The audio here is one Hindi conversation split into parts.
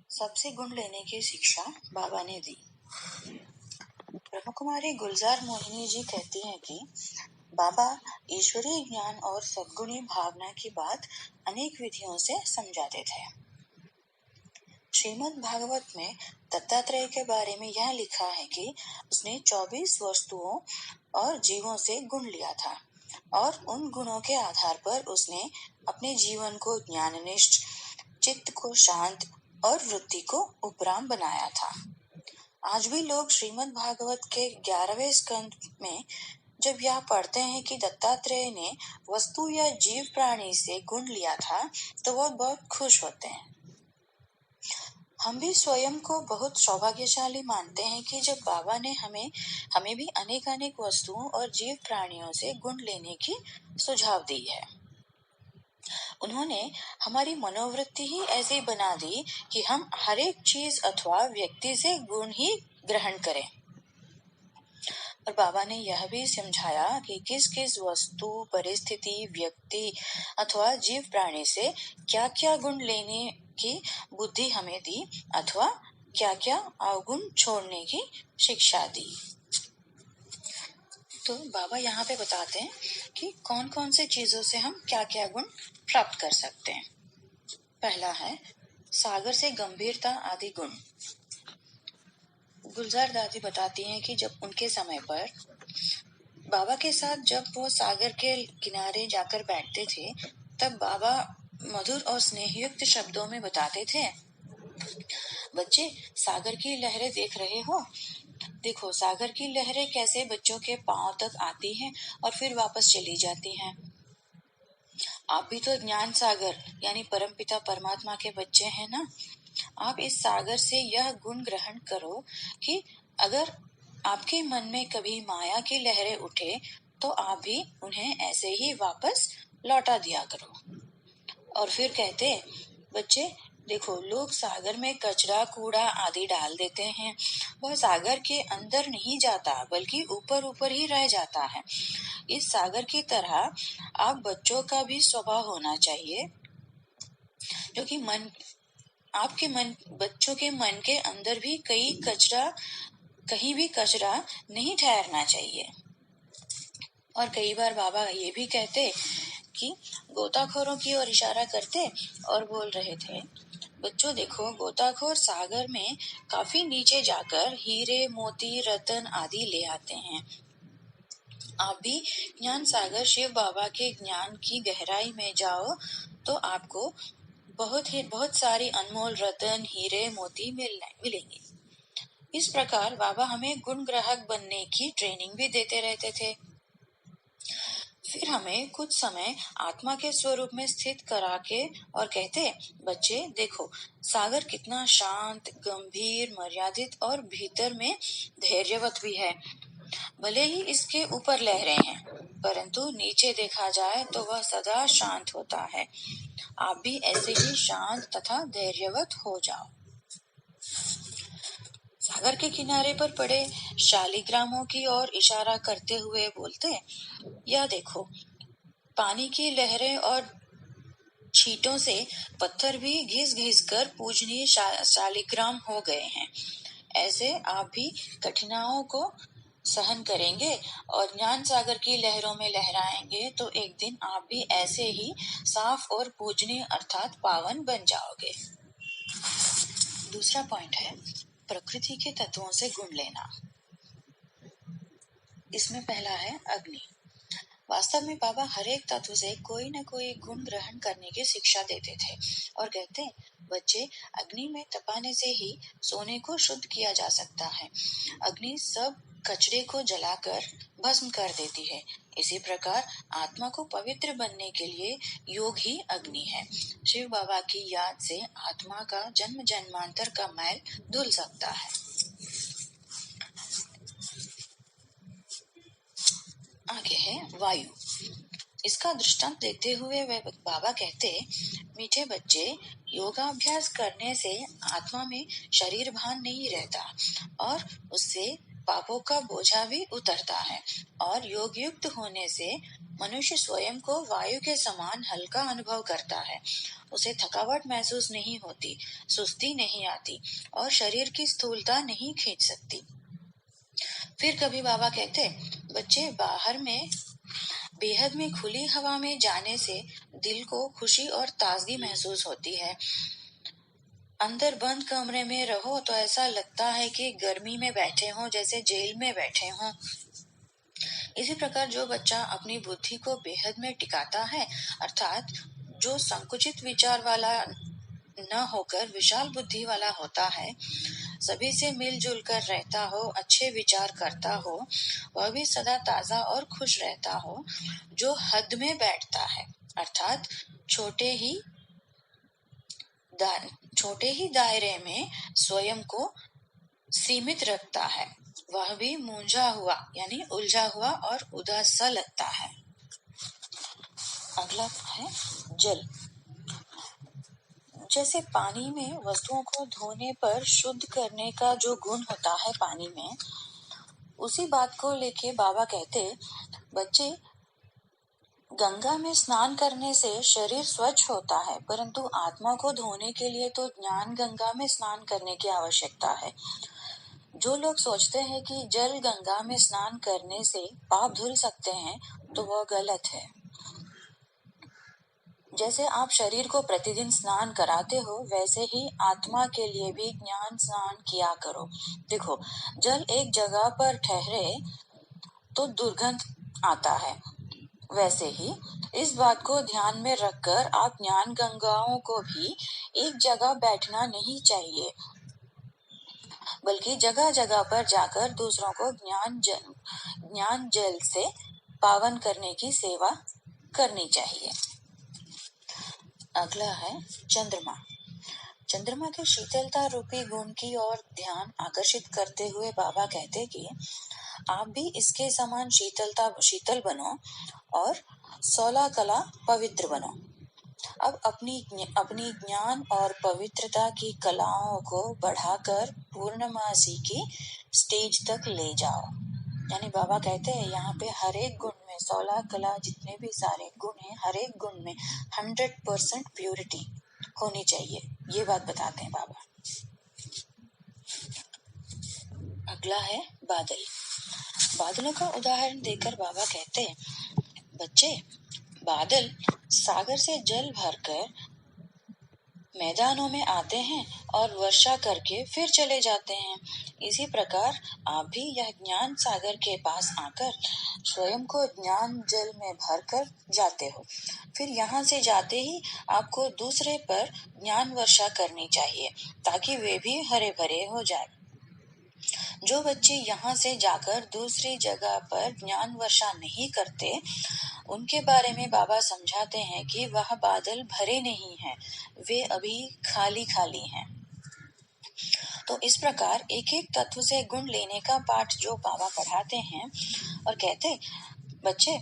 सबसे गुण लेने की शिक्षा बाबा ने दी। ब्रह्म कुमारी गुलजार मोहिनी जी कहती हैं कि बाबा ईश्वरीय ज्ञान और सद्गुणी भावना की बात अनेक विधियों से समझाते थे। श्रीमद् भागवत में दत्तात्रेय के बारे में यह लिखा है कि उसने 24 वस्तुओं और जीवों से गुण लिया था और उन गुणों के आधार पर उसने अपने जीवन को ज्ञाननिष्ठ, चित्त को शांत और वृत्ति को उपराम बनाया था। आज भी लोग श्रीमद् भागवत के 11वें स्कंद में जब यह पढ़ते हैं कि दत्तात्रेय ने वस्तु या जीव प्राणी से गुण लिया था तो वो बहुत खुश होते हैं। हम भी स्वयं को बहुत सौभाग्यशाली मानते हैं कि जब बाबा ने हमें भी अनेक वस्तुओं और जीव प्राणियों से गुण लेने की सुझाव दी है। उन्होंने हमारी मनोवृत्ति ही ऐसी बना दी कि हम हर एक चीज अथवा व्यक्ति से गुण ही ग्रहण करें। और बाबा ने यह भी समझाया कि किस किस वस्तु, परिस्थिति, व्यक्ति अथवा जीव प्राणी से क्या क्या गुण लेने की बुद्धि हमें दी अथवा क्या क्या अवगुण छोड़ने की शिक्षा दी। तो बाबा यहाँ पे बताते हैं कि कौन कौन से चीजों से हम क्या क्या गुण प्राप्त कर सकते हैं। पहला है सागर से गंभीरता आदि गुण। गुलजार दादी बताती हैं कि जब उनके समय पर बाबा के साथ जब वो सागर के किनारे जाकर बैठते थे तब बाबा मधुर और स्नेहयुक्त शब्दों में बताते थे, बच्चे सागर की लहरें देख रहे हो? देखो सागर की लहरें कैसे बच्चों के पांव तक आती हैं और फिर वापस चली जाती हैं। आप भी तो ज्ञान सागर यानी परमपिता परमात्मा के बच्चे हैं ना। आप इस सागर से यह गुण ग्रहण करो कि अगर आपके मन में कभी माया की लहरें उठे तो आप भी उन्हें ऐसे ही वापस लौटा दिया करो। और फिर कहते, बच्चे देखो लोग सागर में कचरा, कूड़ा आदि डाल देते हैं, वह सागर के अंदर नहीं जाता बल्कि ऊपर ऊपर ही रह जाता है। इस सागर की तरह आप बच्चों का भी स्वभाव होना चाहिए, जो कि बच्चों के मन के अंदर भी कहीं भी कचरा नहीं ठहरना चाहिए। और कई बार बाबा ये भी कहते कि गोताखोरों की ओर इशारा करते और बोल रहे थे, बच्चों देखो गोताखोर सागर में काफी नीचे जाकर हीरे, मोती, रतन आदि ले आते हैं। आप भी ज्ञान सागर शिव बाबा के ज्ञान की गहराई में जाओ तो आपको बहुत सारी अनमोल रतन, हीरे, मोती मिलेंगे। इस प्रकार बाबा हमें गुण ग्राहक बनने की ट्रेनिंग भी देते रहते थे। फिर हमें कुछ समय आत्मा के स्वरूप में स्थित करा के और कहते, बच्चे देखो सागर कितना शांत, गंभीर, मर्यादित और भीतर में धैर्यवत भी है। भले ही इसके ऊपर लहरें हैं परंतु नीचे देखा जाए तो वह सदा शांत होता है। आप भी ऐसे ही शांत तथा धैर्यवत हो जाओ। सागर के किनारे पर पड़े शालिग्रामों की ओर इशारा करते हुए बोलते, यह देखो पानी की लहरें और छींटों से पत्थर भी घिस घिस कर पूजनीय शालिग्राम हो गए हैं। ऐसे आप भी कठिनाइयों को सहन करेंगे और ज्ञान सागर की लहरों में लहराएंगे तो एक दिन आप भी ऐसे ही साफ और पूजनीय अर्थात पावन बन जाओगे। दूसरा पॉइंट है प्रकृति के तत्वों से गुण लेना। इसमें पहला है अग्नि। वास्तव में बाबा हर एक तत्व से कोई न कोई गुण ग्रहण करने की शिक्षा देते थे और कहते, बच्चे अग्नि में तपाने से ही सोने को शुद्ध किया जा सकता है। अग्नि सब कचरे को जलाकर भस्म कर देती है। इसी प्रकार आत्मा को पवित्र बनने के लिए योग ही अग्नि है। शिव बाबा की याद से आत्मा का जन्म जन्मांतर का मैल धुल सकता है। आगे है वायु। इसका दृष्टांत देते हुए वे बाबा कहते, मीठे बच्चे योगाभ्यास करने से आत्मा में शरीर भान नहीं रहता और उससे पापों का बोझा भी उतरता है और योग युक्त होने से मनुष्य स्वयं को वायु के समान हल्का अनुभव करता है। उसे थकावट महसूस नहीं होती, सुस्ती नहीं आती और शरीर की स्थूलता नहीं खींच सकती। फिर कभी बाबा कहते, बच्चे, बाहर में बेहद में खुली हवा में जाने से दिल को खुशी और ताजगी महसूस होती है। अंदर बंद कमरे में रहो तो ऐसा लगता है कि गर्मी में बैठे हों, जैसे जेल में बैठे हों। इसी प्रकार जो बच्चा अपनी बुद्धि को बेहद में टिकाता है, अर्थात जो संकुचित विचार वाला न होकर विशाल बुद्धि वाला होता है, सभी से मिलजुल कर रहता हो, अच्छे विचार करता हो, वह भी सदा ताजा और खुश रहता हो। जो हद में बैठता है, अर्थात छोटे ही दायरे में स्वयं को सीमित रखता है, वह भी मूंझा हुआ यानी उलझा हुआ और उदास सा लगता है। अगला है जल। जैसे पानी में वस्तुओं को धोने पर शुद्ध करने का जो गुण होता है पानी में, उसी बात को लेके बाबा कहते, बच्चे, गंगा में स्नान करने से शरीर स्वच्छ होता है, परंतु आत्मा को धोने के लिए तो ज्ञान गंगा में स्नान करने की आवश्यकता है। जो लोग सोचते हैं कि जल गंगा में स्नान करने से पाप धुल सकते हैं, तो वह गलत है। जैसे आप शरीर को प्रतिदिन स्नान कराते हो, वैसे ही आत्मा के लिए भी ज्ञान स्नान किया करो। देखो, जल एक जगह पर ठहरे तो दुर्गंध आता है, वैसे ही इस बात को ध्यान में रखकर आप ज्ञान गंगाओं को भी एक जगह बैठना नहीं चाहिए, बल्कि जगह जगह पर जाकर दूसरों को ज्ञान जल से पावन करने की सेवा करनी चाहिए। अगला है चंद्रमा। चंद्रमा के शीतलता रूपी गुण की ओर ध्यान आकर्षित करते हुए बाबा कहते कि आप भी इसके समान शीतल बनो और 16 कला पवित्र बनो। अब अपनी ज्ञान और पवित्रता की कलाओं को बढ़ाकर पूर्णमासी की स्टेज तक ले जाओ। यानी बाबा कहते हैं, यहाँ पे हर एक गुण में 16 कला, जितने भी सारे गुण हैं, हर एक गुण में 100% प्योरिटी होनी चाहिए। ये बात बताते हैं बाबा। अगला है बादल। बादलों का उदाहरण देकर बाबा कहते हैं, बच्चे, बादल सागर से जल भरकर मैदानों में आते हैं और वर्षा करके फिर चले जाते हैं। इसी प्रकार आप भी यह ज्ञान सागर के पास आकर स्वयं को ज्ञान जल में भरकर जाते हो। फिर यहाँ से जाते ही आपको दूसरे पर ज्ञान वर्षा करनी चाहिए, ताकि वे भी हरे भरे हो जाए। जो बच्चे यहाँ से जाकर दूसरी जगह पर ज्ञान वर्षा नहीं करते, उनके बारे में बाबा समझाते हैं कि वह बादल भरे नहीं हैं, वे अभी खाली खाली हैं। तो इस प्रकार एक एक तत्व से गुण लेने का पाठ जो बाबा पढ़ाते हैं और कहते, बच्चे,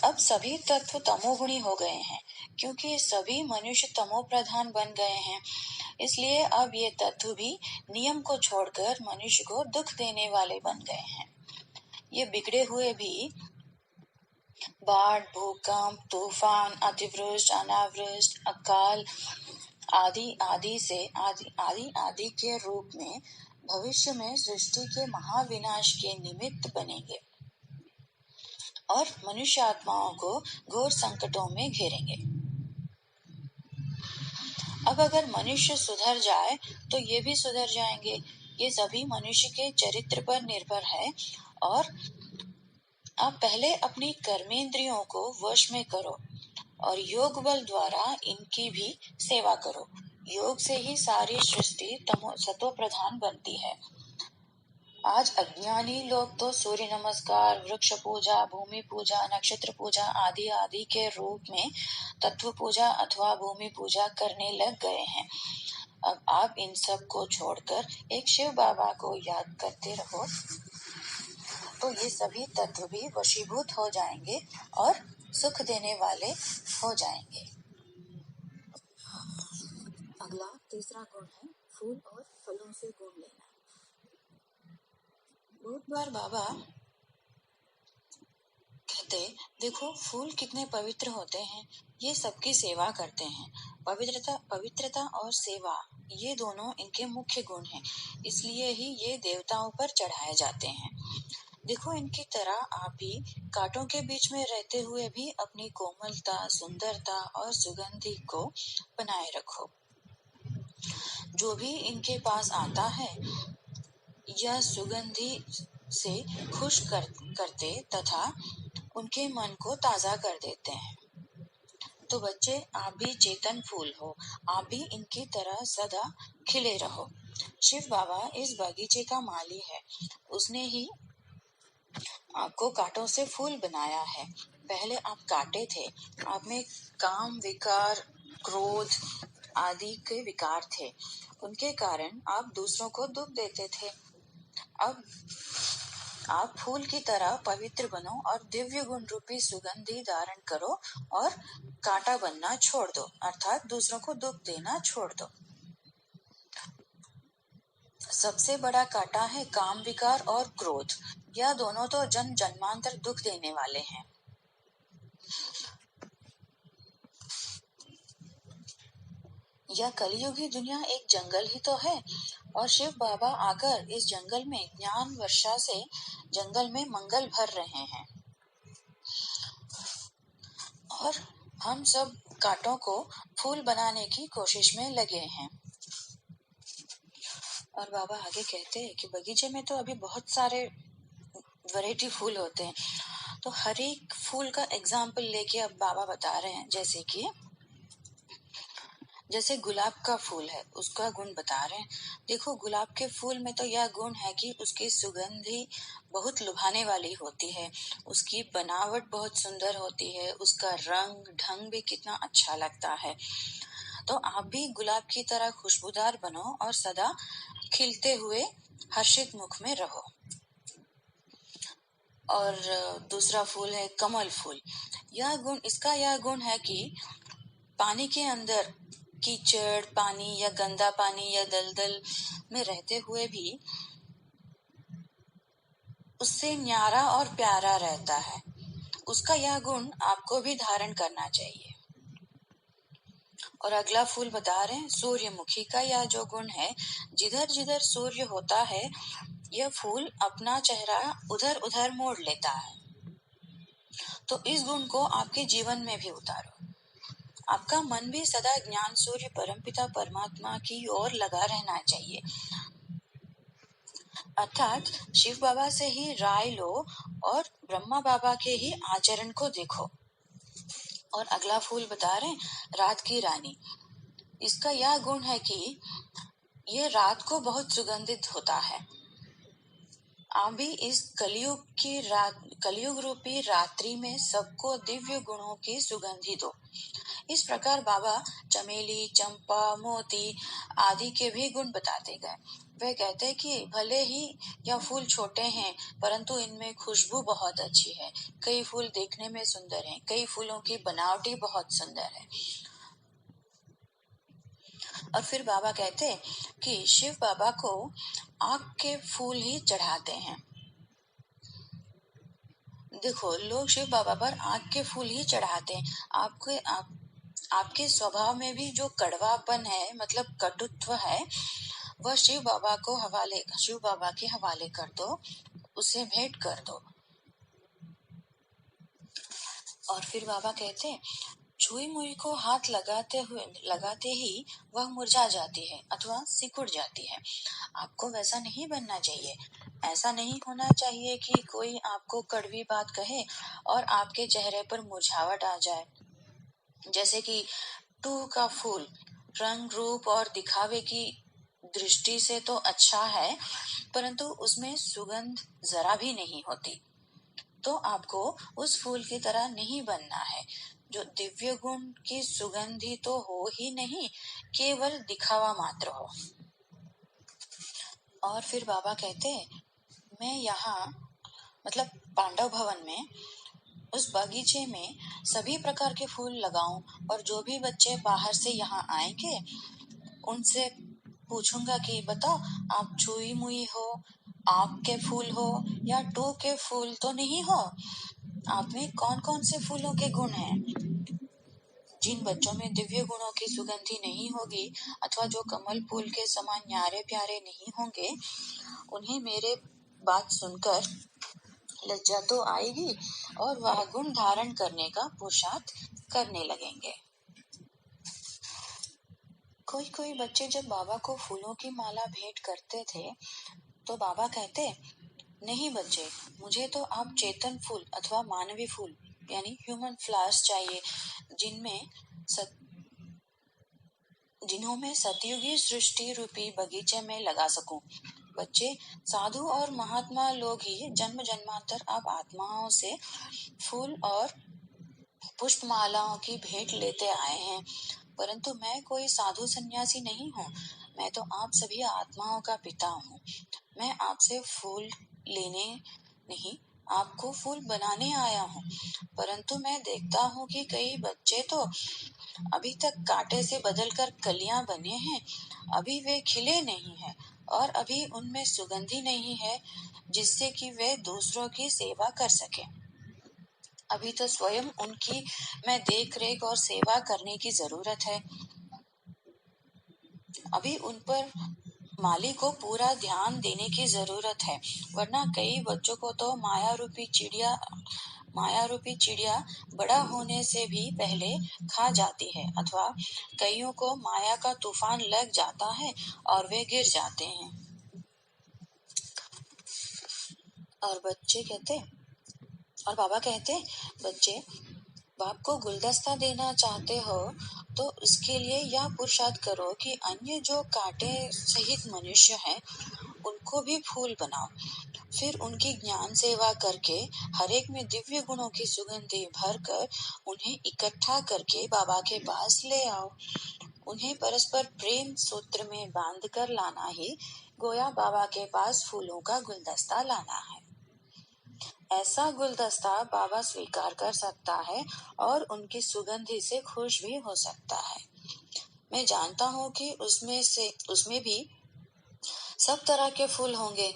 अब सभी तत्व तमोगुणी हो गए हैं, क्योंकि सभी मनुष्य तमो प्रधान बन गए हैं। इसलिए अब ये तत्व भी नियम को छोड़कर मनुष्य को दुख देने वाले बन गए हैं। ये बिगड़े हुए भी बाढ़, भूकंप, तूफान, अतिवृष्टि, अनावृष्टि, अकाल आदि के रूप में भविष्य में सृष्टि के महाविनाश के निमित्त बनेंगे और मनुष्य आत्माओं को घोर संकटों में घेरेंगे। अब अगर मनुष्य सुधर जाए तो ये भी सुधर जाएंगे। ये सभी मनुष्य के चरित्र पर निर्भर है और आप पहले अपनी कर्मेंद्रियों को वश में करो और योग बल द्वारा इनकी भी सेवा करो। योग से ही सारी सृष्टि सतो प्रधान बनती है। आज अज्ञानी लोग तो सूर्य नमस्कार, वृक्ष पूजा, भूमि पूजा, नक्षत्र पूजा आदि आदि के रूप में तत्व पूजा अथवा भूमि पूजा करने लग गए हैं। अब आप इन सब को छोड़कर एक शिव बाबा को याद करते रहो, तो ये सभी तत्व भी वशीभूत हो जाएंगे और सुख देने वाले हो जाएंगे। अगला तीसरा गुण है फूल और फलों से गुण लेना। बहुत बार बाबा कहते, देखो फूल कितने पवित्र होते हैं, ये सबकी सेवा करते हैं। पवित्रता और सेवा, ये दोनों इनके मुख्य गुण हैं, इसलिए ही ये देवताओं पर चढ़ाए जाते हैं। देखो इनकी तरह आप भी कांटों के बीच में रहते हुए भी अपनी कोमलता, सुंदरता और सुगंधि को बनाए रखो। जो भी इनके पास आता है यह सुगंधि से करते तथा उनके मन को ताजा कर देते हैं। तो बच्चे, आप भी चेतन फूल हो, आप भी इनकी तरह सदा खिले रहो। शिव बाबा इस बगीचे का माली है, उसने ही आपको कांटों से फूल बनाया है। पहले आप कांटे थे, आप में काम, विकार, क्रोध आदि के विकार थे, उनके कारण आप दूसरों को दुख देते थे। अब आप फूल की तरह पवित्र बनो और दिव्य गुण रूपी सुगंधि धारण करो और कांटा बनना छोड़ दो, अर्थात दूसरों को दुख देना छोड़ दो। सबसे बड़ा कांटा है काम, विकार और क्रोध। यह दोनों तो जन्म जन्मांतर दुख देने वाले हैं। यह कलियुगी दुनिया एक जंगल ही तो है, और शिव बाबा आकर इस जंगल में ज्ञान वर्षा से जंगल में मंगल भर रहे हैं, और हम सब कांटों को फूल बनाने की कोशिश में लगे हैं। और बाबा आगे कहते हैं कि बगीचे में तो अभी बहुत सारे वैरायटी फूल होते हैं, तो हर एक फूल का एग्जाम्पल लेके अब बाबा बता रहे हैं। जैसे गुलाब का फूल है, उसका गुण बता रहे हैं। देखो गुलाब के फूल में तो यह गुण है कि उसकी सुगंधि बहुत लुभाने वाली होती है, उसकी बनावट बहुत सुंदर होती है, उसका रंग ढंग भी कितना अच्छा लगता है। तो आप भी गुलाब की तरह खुशबूदार बनो और सदा खिलते हुए हर्षित मुख में रहो। और दूसरा फूल है कमल फूल। इसका यह गुण है कि पानी के अंदर कीचड़ पानी या गंदा पानी या दलदल में रहते हुए भी उससे न्यारा और प्यारा रहता है। उसका यह गुण आपको भी धारण करना चाहिए। और अगला फूल बता रहे हैं सूर्यमुखी का यह जो गुण है, जिधर जिधर सूर्य होता है यह फूल अपना चेहरा उधर उधर मोड़ लेता है। तो इस गुण को आपके जीवन में भी उतारो। आपका मन भी सदा ज्ञान सूर्य परमपिता परमात्मा की ओर लगा रहना चाहिए, अर्थात शिव बाबा से ही राय लो और ब्रह्मा बाबा के ही आचरण को देखो। और अगला फूल बता रहे रात की रानी। इसका यह गुण है कि यह रात को बहुत सुगंधित होता है। आप भी इस कलयुग रूपी रात्रि में सबको दिव्य गुणों की सुगंधि दो। इस प्रकार बाबा चमेली, चंपा, मोती आदि के भी गुण बताते गए। वे कहते कि भले ही यह फूल छोटे हैं, परंतु इनमें खुशबू बहुत अच्छी है। कई फूल देखने में सुंदर हैं, कई फूलों की बनावटी बहुत सुंदर है। और फिर बाबा कहते कि शिव बाबा को आँख के फूल ही चढ़ाते हैं। देखो लोग शिव बाबा पर आँख के फूल ही चढ़ाते हैं। आपके स्वभाव में भी जो कड़वापन है, मतलब कटुत्व है, वह शिव बाबा के हवाले कर दो, उसे भेंट कर दो। और फिर बाबा कहते छुई मुई को हाथ लगाते ही वह मुरझा जाती है अथवा सिकुड़ जाती है। आपको वैसा नहीं बनना चाहिए। ऐसा नहीं होना चाहिए कि कोई आपको कड़वी बात कहे और आपके चेहरे पर मुरझावट आ जाए। जैसे कि टूह का फूल रंग रूप और दिखावे की दृष्टि से तो अच्छा है, परंतु उसमें सुगंध जरा भी नहीं होती। तो आपको उस फूल की तरह नहीं बनना है, जो दिव्य गुण की सुगंधी तो हो ही नहीं, केवल दिखावा मात्र हो। और फिर बाबा कहते मैं यहाँ, मतलब पांडव भवन में, उस बगीचे में सभी प्रकार के फूल लगाऊं, और जो भी बच्चे बाहर से यहाँ आएंगे उनसे पूछूंगा कि बताओ आप छुई मुई हो, आँख के फूल हो या टू के फूल तो नहीं हो। आप में कौन कौन से फूलों के गुण हैं? जिन बच्चों में दिव्य गुणों की सुगंधी नहीं होगी अथवा जो कमल फूल के समान न्यारे प्यारे नहीं होंगे, उन्हें मेरे बात सुनकर लज्जा तो आएगी और वह गुण धारण करने का पुरुषार्थ करने लगेंगे। कोई कोई बच्चे जब बाबा को फूलों की माला भेंट करते थे तो बाबा कहते, नहीं बच्चे, मुझे तो आप चेतन फूल अथवा मानवी फूल यानी ह्यूमन फ्लावर्स चाहिए, जिन्हों में सतयुगी सृष्टि रूपी बगीचे में लगा सकूं। बच्चे, साधु और महात्मा लोग ही जन्म जन्मांतर अब आत्माओं से फूल और पुष्पमालाओं की भेंट लेते आए हैं, परंतु मैं कोई साधु सन्यासी नहीं हूँ। मैं तो आप सभी आत्माओं का पिता हूँ। मैं आपसे फूल लेने नहीं, आपको फूल बनाने आया हूँ। परंतु मैं देखता हूँ कि कई बच्चे तो अभी तक कांटे से बदलकर कलियां बने हैं, अभी वे खिले नहीं हैं और अभी उनमें सुगंधी नहीं है जिससे कि वे दूसरों की सेवा कर सके। अभी तो स्वयं उनकी मैं देख रेख और सेवा करने की जरूरत है। अभी उन पर माली को पूरा ध्यान देने की जरूरत है, वरना कई बच्चों को तो माया रूपी चिड़िया बड़ा होने से भी पहले खा जाती है अथवा कईयों को माया का तूफान लग जाता है और वे गिर जाते हैं। और बाबा कहते, बच्चे, बाप को गुलदस्ता देना चाहते हो तो इसके लिए यह पुरुषार्थ करो कि अन्य जो कांटे सहित मनुष्य हैं उनको भी फूल बनाओ, फिर उनकी ज्ञान सेवा करके हर एक में दिव्य गुणों की सुगंधी भर कर उन्हें इकट्ठा करके बाबा के पास ले आओ। उन्हें परस्पर प्रेम सूत्र में बांध कर लाना ही गोया बाबा के पास फूलों का गुलदस्ता लाना है। ऐसा गुलदस्ता बाबा स्वीकार कर सकता है और उनकी सुगंधी से खुश भी हो सकता है। मैं जानता हूँ कि उसमें भी सब तरह के फूल होंगे,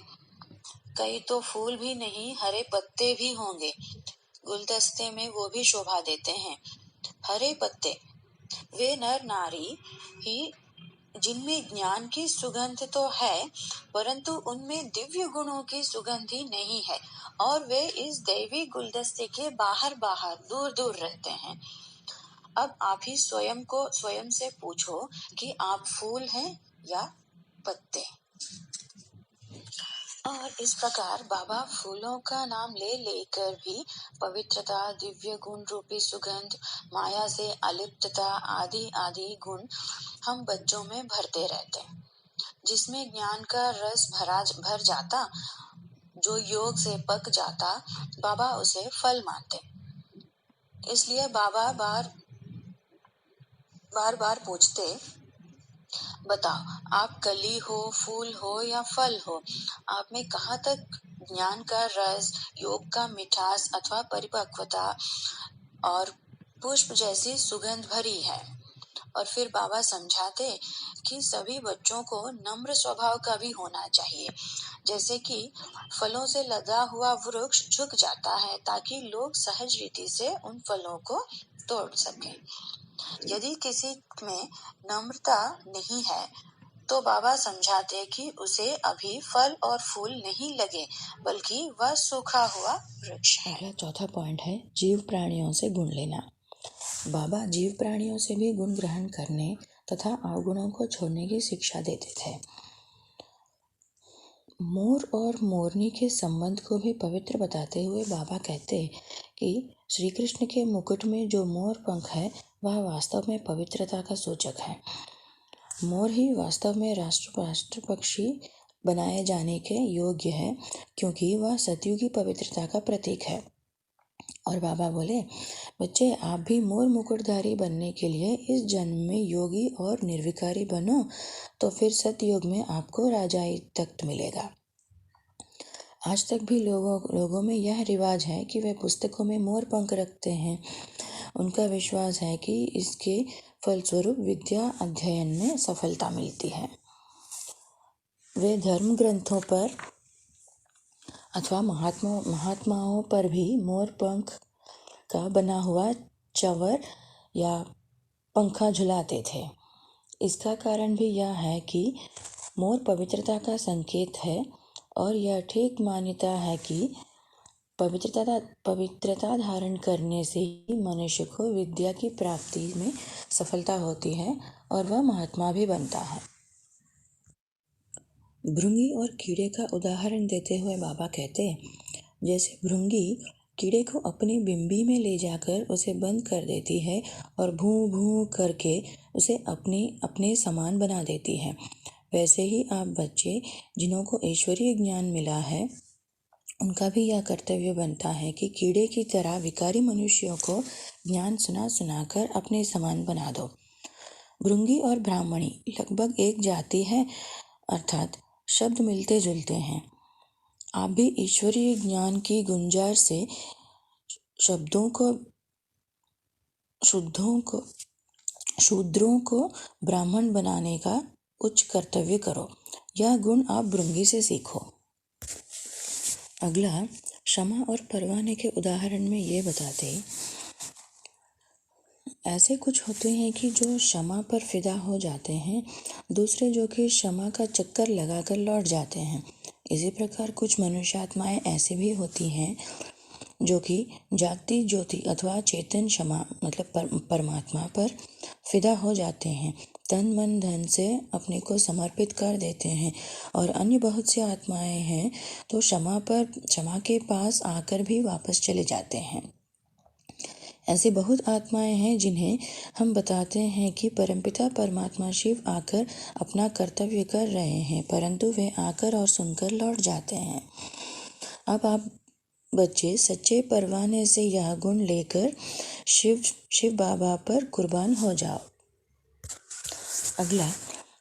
कई तो फूल भी नहीं हरे पत्ते भी होंगे। गुलदस्ते में वो भी शोभा देते हैं। हरे पत्ते वे नर नारी ही जिनमें ज्ञान की सुगंध तो है, परंतु उनमें दिव्य गुणों की सुगंधी नहीं है और वे इस दैवी गुलदस्ते के बाहर बाहर दूर दूर रहते हैं। अब आप ही स्वयं से पूछो कि आप फूल हैं या पत्ते। और इस प्रकार बाबा फूलों का नाम ले लेकर भी पवित्रता, दिव्य गुण रूपी सुगंध, माया से अलिप्तता आदि आदि गुण हम बच्चों में भरते रहते, जिसमें ज्ञान का रस भर जाता, जो योग से पक जाता, बाबा उसे फल मानते। इसलिए बाबा बार बार पूछते, बताओ, आप कली हो, फूल हो या फल हो, आप में कहाँ तक ज्ञान का रस, योग का मिठास अथवा परिपक्वता और पुष्प जैसी सुगंध भरी है। और फिर बाबा समझाते कि सभी बच्चों को नम्र स्वभाव का भी होना चाहिए, जैसे कि फलों से लदा हुआ वृक्ष झुक जाता है ताकि लोग सहज रीति से उन फलों को तोड़ सकें। यदि किसी में नम्रता नहीं है तो बाबा समझाते कि उसे अभी फल और फूल नहीं लगे, बल्कि वह सूखा हुआ वृक्ष है। अगला चौथा पॉइंट है जीव प्राणियों से गुण लेना। बाबा जीव प्राणियों से भी गुण ग्रहण करने तथा अवगुणों को छोड़ने की शिक्षा देते थे। मोर और मोरनी के संबंध को भी पवित्र बताते हुए बाबा कहते कि श्री कृष्ण के मुकुट में जो मोर पंख है वह वास्तव में पवित्रता का सूचक है। मोर ही वास्तव में राष्ट्र पक्षी बनाए जाने के योग्य है, क्योंकि वह सतयुगी पवित्रता का प्रतीक है। और बाबा बोले, बच्चे, आप भी मोर मुकुटधारी बनने के लिए इस जन्म में योगी और निर्विकारी बनो, तो फिर सतयुग में आपको राजाई तख्त मिलेगा। आज तक भी लोगों में यह रिवाज है कि वे पुस्तकों में मोर पंख रखते हैं। उनका विश्वास है कि इसके फलस्वरूप विद्या अध्ययन में सफलता मिलती है। वे धर्म ग्रंथों पर अथवा महात्माओं पर भी मोर पंख का बना हुआ चवर या पंखा झुलाते थे। इसका कारण भी यह है कि मोर पवित्रता का संकेत है और यह ठीक मान्यता है कि पवित्रता धारण करने से ही मनुष्य को विद्या की प्राप्ति में सफलता होती है और वह महात्मा भी बनता है। भृंगी और कीड़े का उदाहरण देते हुए बाबा कहते हैं, जैसे भृंगी कीड़े को अपनी बिंबी में ले जाकर उसे बंद कर देती है और भूं भूं करके उसे अपने समान बना देती है, वैसे ही आप बच्चे जिन्हों को ईश्वरीय ज्ञान मिला है उनका भी यह कर्तव्य बनता है कि कीड़े की तरह विकारी मनुष्यों को ज्ञान सुना सुनाकर अपने समान बना दो। भृंगी और ब्राह्मणी लगभग एक जाति है, अर्थात शब्द मिलते जुलते हैं। आप भी ईश्वरीय ज्ञान की गुंजार से शूद्रों को ब्राह्मण बनाने का उच्च कर्तव्य करो। यह गुण आप भृंगी से सीखो। अगला क्षमा और परवाने के उदाहरण में ये बताते, ऐसे कुछ होते हैं कि जो क्षमा पर फिदा हो जाते हैं, दूसरे जो कि क्षमा का चक्कर लगाकर लौट जाते हैं। इसी प्रकार कुछ मनुष्यात्माएं ऐसी भी होती हैं जो कि जागती ज्योति अथवा चेतन क्षमा मतलब परमात्मा पर फिदा हो जाते हैं, तन मन धन से अपने को समर्पित कर देते हैं। और अन्य बहुत सी आत्माएं हैं तो क्षमा के पास आकर भी वापस चले जाते हैं। ऐसी बहुत आत्माएं हैं जिन्हें हम बताते हैं कि परमपिता परमात्मा शिव आकर अपना कर्तव्य कर रहे हैं, परंतु वे आकर और सुनकर लौट जाते हैं। अब आप बच्चे सच्चे परवाने से यह गुण लेकर शिव बाबा पर कुर्बान हो जाओ। अगला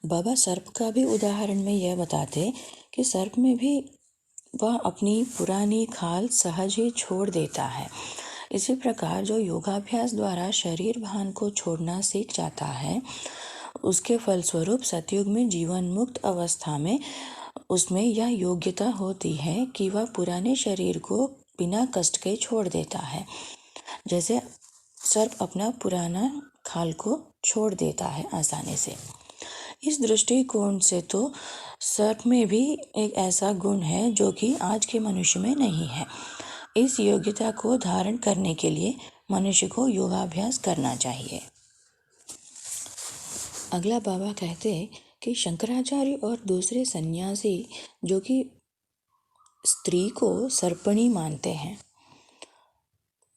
बाबा सर्प का भी उदाहरण में यह बताते कि सर्प में भी वह अपनी पुरानी खाल सहज ही छोड़ देता है। इसी प्रकार जो योगाभ्यास द्वारा शरीर भान को छोड़ना सीख जाता है, उसके फलस्वरूप सतयुग में जीवन मुक्त अवस्था में उसमें यह योग्यता होती है कि वह पुराने शरीर को बिना कष्ट के छोड़ देता है, जैसे सर्प अपना पुराना खाल को छोड़ देता है आसानी से। इस दृष्टिकोण से तो सर्प में भी एक ऐसा गुण है जो कि आज के मनुष्य में नहीं है। इस योग्यता को धारण करने के लिए मनुष्य को योगाभ्यास करना चाहिए। अगला बाबा कहते कि शंकराचार्य और दूसरे सन्यासी जो कि स्त्री को सर्पणी मानते हैं,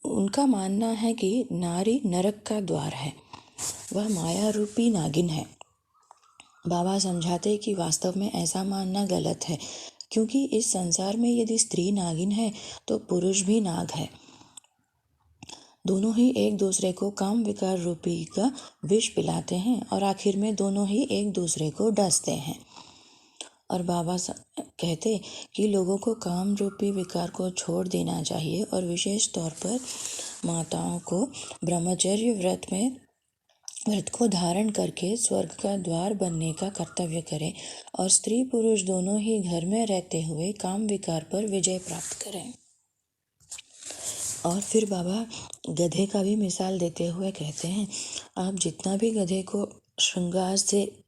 उनका मानना है कि नारी नरक का द्वार है, वह माया रूपी नागिन है। बाबा समझाते कि वास्तव में ऐसा मानना गलत है, क्योंकि इस संसार में यदि स्त्री नागिन है तो पुरुष भी नाग है। दोनों ही एक दूसरे को काम विकार रूपी का विष पिलाते हैं और आखिर में दोनों ही एक दूसरे को डसते हैं। और बाबा कहते कि लोगों को काम रूपी विकार को छोड़ देना चाहिए और विशेष तौर पर माताओं को ब्रह्मचर्य व्रत को धारण करके स्वर्ग का द्वार बनने का कर्तव्य करें और स्त्री पुरुष दोनों ही घर में रहते हुए काम विकार पर विजय प्राप्त करें। और फिर बाबा गधे का भी मिसाल देते हुए कहते हैं, आप जितना भी गधे को श्रृंगार से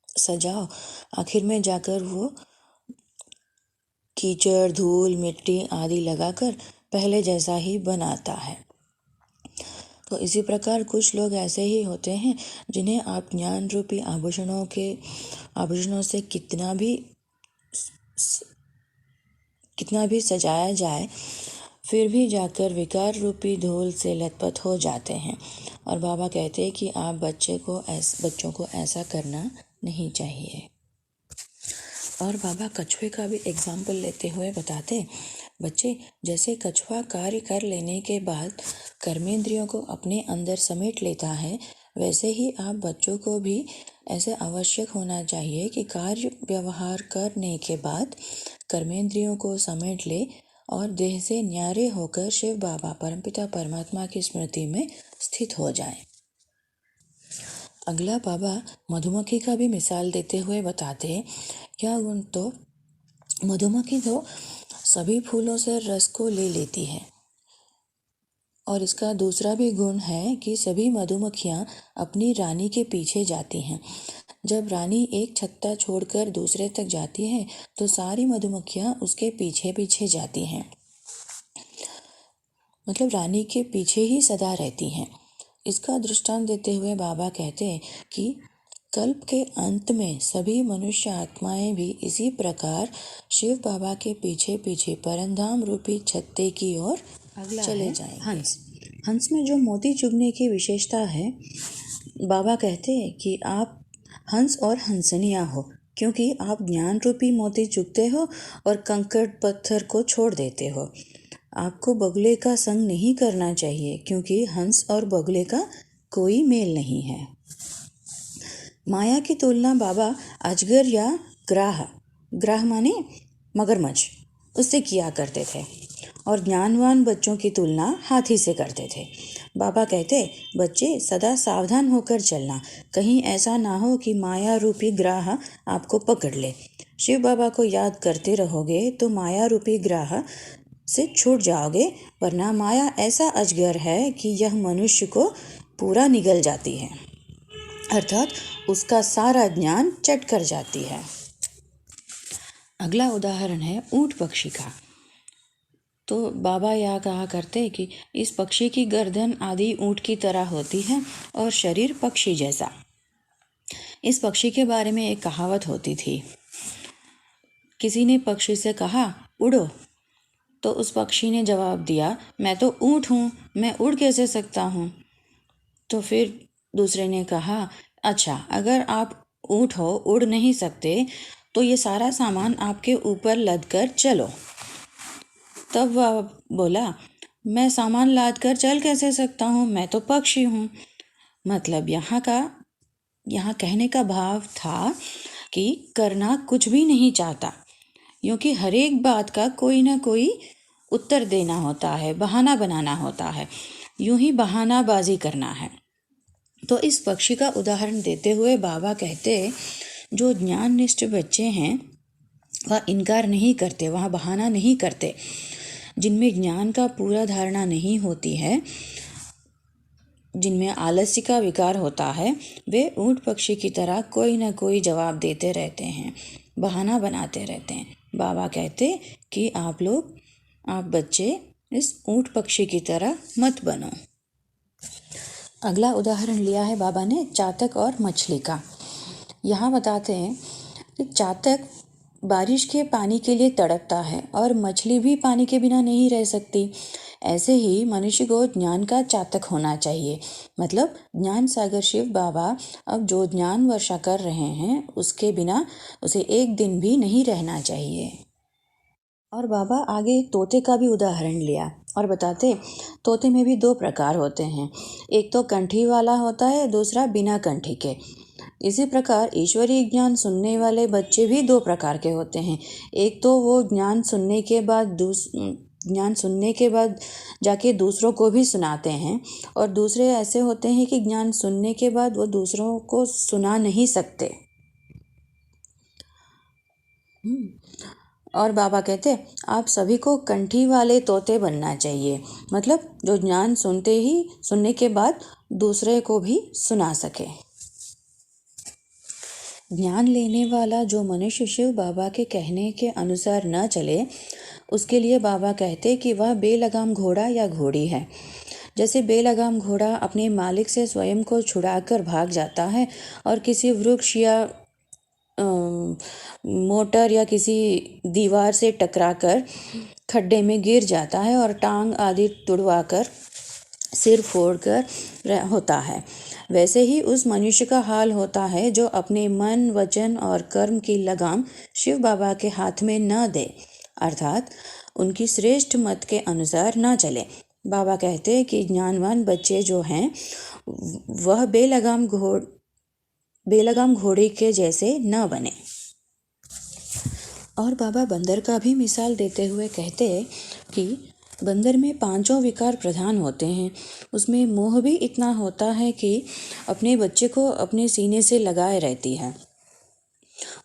सजाओ, आखिर में जाकर वो कीचड़ धूल मिट्टी आदि लगाकर पहले जैसा ही बनाता है। तो इसी प्रकार कुछ लोग ऐसे ही होते हैं जिन्हें आप ज्ञान रूपी आभूषणों से कितना भी सजाया जाए, फिर भी जाकर विकार रूपी धूल से लथपथ हो जाते हैं। और बाबा कहते हैं कि आप बच्चों को ऐसा करना नहीं चाहिए। और बाबा कछुए का भी एग्जाम्पल लेते हुए बताते, बच्चे जैसे कछुआ कार्य कर लेने के बाद कर्मेंद्रियों को अपने अंदर समेट लेता है, वैसे ही आप बच्चों को भी ऐसे आवश्यक होना चाहिए कि कार्य व्यवहार करने के बाद कर्मेंद्रियों को समेट ले और देह से न्यारे होकर शिव बाबा परमपिता परमात्मा की स्मृति में स्थित हो जाए। अगला बाबा मधुमक्खी का भी मिसाल देते हुए बताते, यह गुण तो मधुमक्खी तो सभी फूलों से रस को ले लेती है। और इसका दूसरा भी गुण है कि सभी मधुमक्खियाँ अपनी रानी के पीछे जाती हैं। जब रानी एक छत्ता छोड़कर दूसरे तक जाती है तो सारी मधुमक्खियाँ उसके पीछे पीछे जाती हैं, मतलब रानी के पीछे ही सदा रहती हैं। इसका दृष्टांत देते हुए बाबा कहते हैं कि कल्प के अंत में सभी मनुष्य आत्माएं भी इसी प्रकार शिव बाबा के पीछे पीछे परमधाम रूपी छत्ते की ओर चले जाएंगे। हंस में जो मोती चुगने की विशेषता है, बाबा कहते हैं कि आप हंस और हंसनिया हो, क्योंकि आप ज्ञान रूपी मोती चुगते हो और कंकड़ पत्थर को छोड़ देते हो। आपको बगुले का संग नहीं करना चाहिए, क्योंकि हंस और बगुले का कोई मेल नहीं है। माया की तुलना बाबा अजगर या ग्राह माने मगरमच्छ, उससे किया करते थे और ज्ञानवान बच्चों की तुलना हाथी से करते थे। बाबा कहते, बच्चे सदा सावधान होकर चलना, कहीं ऐसा ना हो कि माया रूपी ग्राह आपको पकड़ ले। शिव बाबा को याद करते रहोगे तो माया रूपी ग्राह से छूट जाओगे, वरना माया ऐसा अजगर है कि यह मनुष्य को पूरा निगल जाती है, अर्थात उसका सारा ज्ञान चट कर जाती है। अगला उदाहरण है ऊंट पक्षी का। तो बाबा यह कहा करते कि इस पक्षी की गर्दन आदि ऊंट की तरह होती है और शरीर पक्षी जैसा। इस पक्षी के बारे में एक कहावत होती थी। किसी ने पक्षी से कहा, उड़ो, तो उस पक्षी ने जवाब दिया, मैं तो ऊंट हूँ, मैं उड़ कैसे सकता हूँ। तो फिर दूसरे ने कहा, अच्छा, अगर आप ऊंट हो, उड़ नहीं सकते, तो ये सारा सामान आपके ऊपर लद कर चलो। तब वह बोला, मैं सामान लाद कर चल कैसे सकता हूँ, मैं तो पक्षी हूँ। मतलब यहाँ कहने का भाव था कि करना कुछ भी नहीं चाहता, क्योंकि हर एक बात का कोई ना कोई उत्तर देना होता है, बहाना बनाना होता है, यूं ही बहानाबाजी करना है। तो इस पक्षी का उदाहरण देते हुए बाबा कहते, जो ज्ञाननिष्ठ बच्चे हैं वह इनकार नहीं करते, वह बहाना नहीं करते। जिनमें ज्ञान का पूरा धारणा नहीं होती है, जिनमें आलस्य का विकार होता है, वे ऊंट पक्षी की तरह कोई न कोई जवाब देते रहते हैं, बहाना बनाते रहते हैं। बाबा कहते कि आप बच्चे इस ऊंट पक्षी की तरह मत बनो। अगला उदाहरण लिया है बाबा ने चातक और मछली का। यहाँ बताते हैं कि चातक बारिश के पानी के लिए तड़पता है और मछली भी पानी के बिना नहीं रह सकती। ऐसे ही मनुष्य को ज्ञान का चातक होना चाहिए, मतलब ज्ञान सागर शिव बाबा अब जो ज्ञान वर्षा कर रहे हैं उसके बिना उसे एक दिन भी नहीं रहना चाहिए। और बाबा आगे तोते का भी उदाहरण लिया और बताते, तोते में भी दो प्रकार होते हैं, एक तो कंठी वाला होता है, दूसरा बिना कंठी के। इसी प्रकार ईश्वरीय ज्ञान सुनने वाले बच्चे भी दो प्रकार के होते हैं। एक तो वो ज्ञान सुनने के बाद जाके दूसरों को भी सुनाते हैं, और दूसरे ऐसे होते हैं कि ज्ञान सुनने के बाद वो दूसरों को सुना नहीं सकते। और बाबा कहते, आप सभी को कंठी वाले तोते बनना चाहिए, मतलब जो ज्ञान सुनने के बाद दूसरे को भी सुना सके। ज्ञान लेने वाला जो मनुष्य शिव बाबा के कहने के अनुसार न चले, उसके लिए बाबा कहते कि वह बेलगाम घोड़ा या घोड़ी है। जैसे बेलगाम घोड़ा अपने मालिक से स्वयं को छुड़ाकर भाग जाता है और किसी वृक्ष या मोटर या किसी दीवार से टकराकर खड्डे में गिर जाता है और टांग आदि तुड़वाकर सिर फोड़कर होता है, वैसे ही उस मनुष्य का हाल होता है जो अपने मन, वचन और कर्म की लगाम शिव बाबा के हाथ में न दे, अर्थात उनकी श्रेष्ठ मत के अनुसार न चले। बाबा कहते हैं कि ज्ञानवान बच्चे जो हैं वह बेलगाम घोड़े के जैसे न बने। और बाबा बंदर का भी मिसाल देते हुए कहते हैं कि बंदर में पांचों विकार प्रधान होते हैं। उसमें मोह भी इतना होता है कि अपने बच्चे को अपने सीने से लगाए रहती है।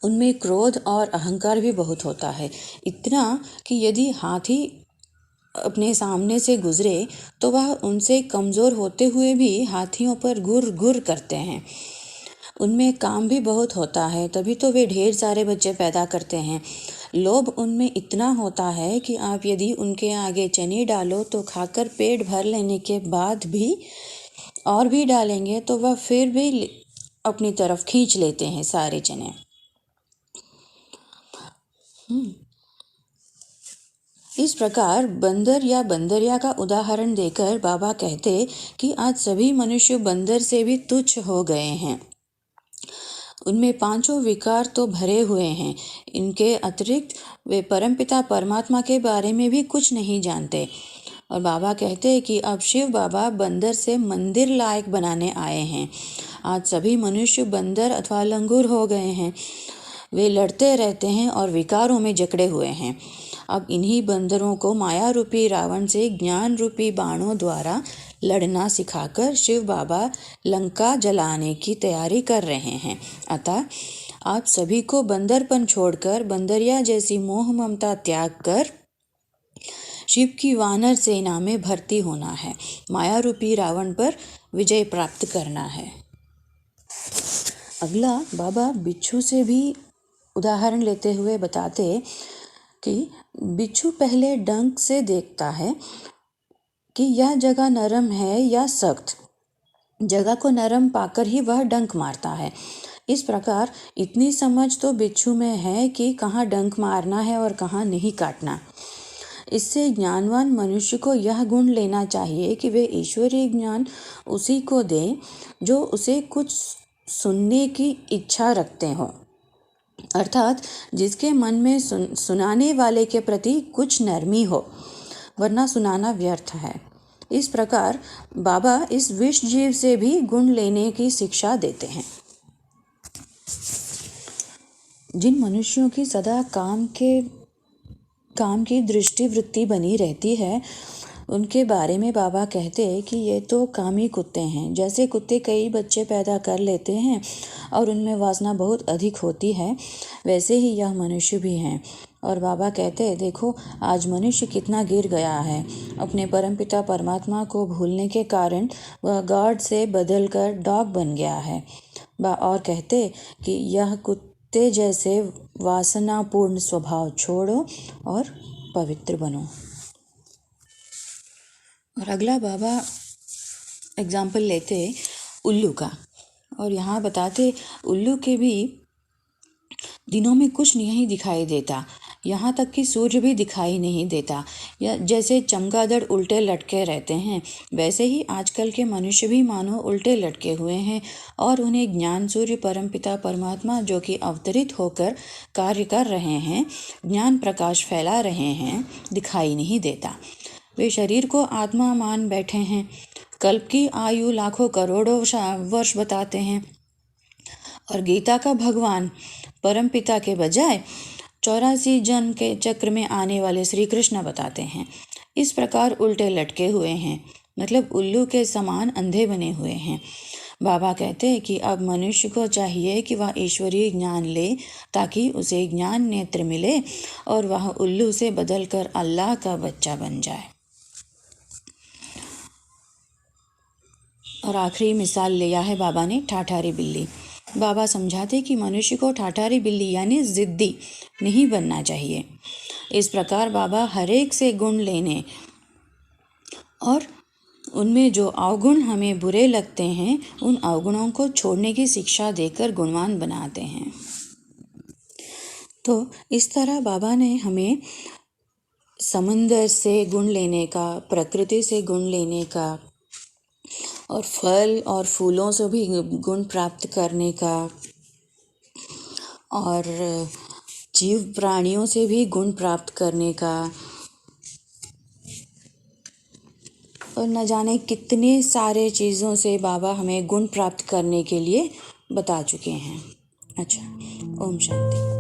उनमें क्रोध और अहंकार भी बहुत होता है, इतना कि यदि हाथी अपने सामने से गुजरे तो वह उनसे कमज़ोर होते हुए भी हाथियों पर घुर घुर करते हैं। उनमें काम भी बहुत होता है, तभी तो वे ढेर सारे बच्चे पैदा करते हैं। लोभ उनमें इतना होता है कि आप यदि उनके आगे चने डालो तो खाकर पेट भर लेने के बाद भी और भी डालेंगे तो वह फिर भी अपनी तरफ खींच लेते हैं सारे चने। इस प्रकार बंदर या बंदरिया का उदाहरण देकर बाबा कहते कि आज सभी मनुष्य बंदर से भी तुच्छ हो गए हैं। उनमें पांचों विकार तो भरे हुए हैं। इनके अतिरिक्त वे परमपिता परमात्मा के बारे में भी कुछ नहीं जानते। और बाबा कहते हैं कि अब शिव बाबा बंदर से मंदिर लायक बनाने आए हैं। आज सभी मनुष्य बंदर अथवा लंगूर हो गए हैं। वे लड़ते रहते हैं और विकारों में जकड़े हुए हैं। अब इन्हीं बंदरों को माया रूपी रावण से ज्ञान रूपी बाणों द्वारा लड़ना सिखाकर शिव बाबा लंका जलाने की तैयारी कर रहे हैं। अतः आप सभी को बंदरपन छोड़कर बंदरिया जैसी मोह ममता त्याग कर शिव की वानर सेना में भर्ती होना है। माया रूपी रावण पर विजय प्राप्त करना है। अगला बाबा बिच्छू से भी उदाहरण लेते हुए बताते कि बिच्छू पहले डंक से देखता है कि यह जगह नरम है या सख्त। जगह को नरम पाकर ही वह डंक मारता है। इस प्रकार इतनी समझ तो बिच्छू में है कि कहाँ डंक मारना है और कहाँ नहीं काटना। इससे ज्ञानवान मनुष्य को यह गुण लेना चाहिए कि वे ईश्वरीय ज्ञान उसी को दें जो उसे कुछ सुनने की इच्छा रखते हों, अर्थात जिसके मन में सुनाने वाले के प्रति कुछ नरमी हो, वरना सुनाना व्यर्थ है। इस प्रकार बाबा इस विष जीव से भी गुण लेने की शिक्षा देते हैं। जिन मनुष्यों की सदा काम की दृष्टि वृत्ति बनी रहती है, उनके बारे में बाबा कहते हैं कि ये तो कामी कुत्ते हैं। जैसे कुत्ते कई बच्चे पैदा कर लेते हैं और उनमें वासना बहुत अधिक होती है, वैसे ही यह मनुष्य भी हैं। और बाबा कहते हैं, देखो आज मनुष्य कितना गिर गया है। अपने परमपिता परमात्मा को भूलने के कारण वह गॉड से बदलकर डॉग बन गया है। और कहते कि यह कुत्ते जैसे वासनापूर्ण स्वभाव छोड़ो और पवित्र बनो। और अगला बाबा एग्जाम्पल लेते उल्लू का, और यहाँ बताते उल्लू के भी दिनों में कुछ नहीं दिखाई देता, यहाँ तक कि सूर्य भी दिखाई नहीं देता। या जैसे चमगादड़ उल्टे लटके रहते हैं, वैसे ही आजकल के मनुष्य भी मानो उल्टे लटके हुए हैं और उन्हें ज्ञान सूर्य परमपिता परमात्मा जो कि अवतरित होकर कार्य कर रहे हैं, ज्ञान प्रकाश फैला रहे हैं, दिखाई नहीं देता। वे शरीर को आत्मा मान बैठे हैं, कल्प की आयु लाखों करोड़ों वर्ष बताते हैं और गीता का भगवान परम पिता के बजाय 84 जन्म के चक्र में आने वाले श्री कृष्ण बताते हैं। इस प्रकार उल्टे लटके हुए हैं, मतलब उल्लू के समान अंधे बने हुए हैं। बाबा कहते हैं कि अब मनुष्य को चाहिए कि वह ईश्वरीय ज्ञान ले ताकि उसे ज्ञान नेत्र मिले और वह उल्लू से बदलकर अल्लाह का बच्चा बन जाए। और आखिरी मिसाल लिया है बाबा ने ठाठारी बिल्ली। बाबा समझाते कि मनुष्य को ठाठारी बिल्ली यानी जिद्दी नहीं बनना चाहिए। इस प्रकार बाबा हरेक से गुण लेने और उनमें जो अवगुण हमें बुरे लगते हैं, उन अवगुणों को छोड़ने की शिक्षा देकर गुणवान बनाते हैं। तो इस तरह बाबा ने हमें समंदर से गुण लेने का, प्रकृति से गुण लेने का और फल और फूलों से भी गुण प्राप्त करने का और जीव प्राणियों से भी गुण प्राप्त करने का और न जाने कितने सारे चीज़ों से बाबा हमें गुण प्राप्त करने के लिए बता चुके हैं। अच्छा, ओम शांति।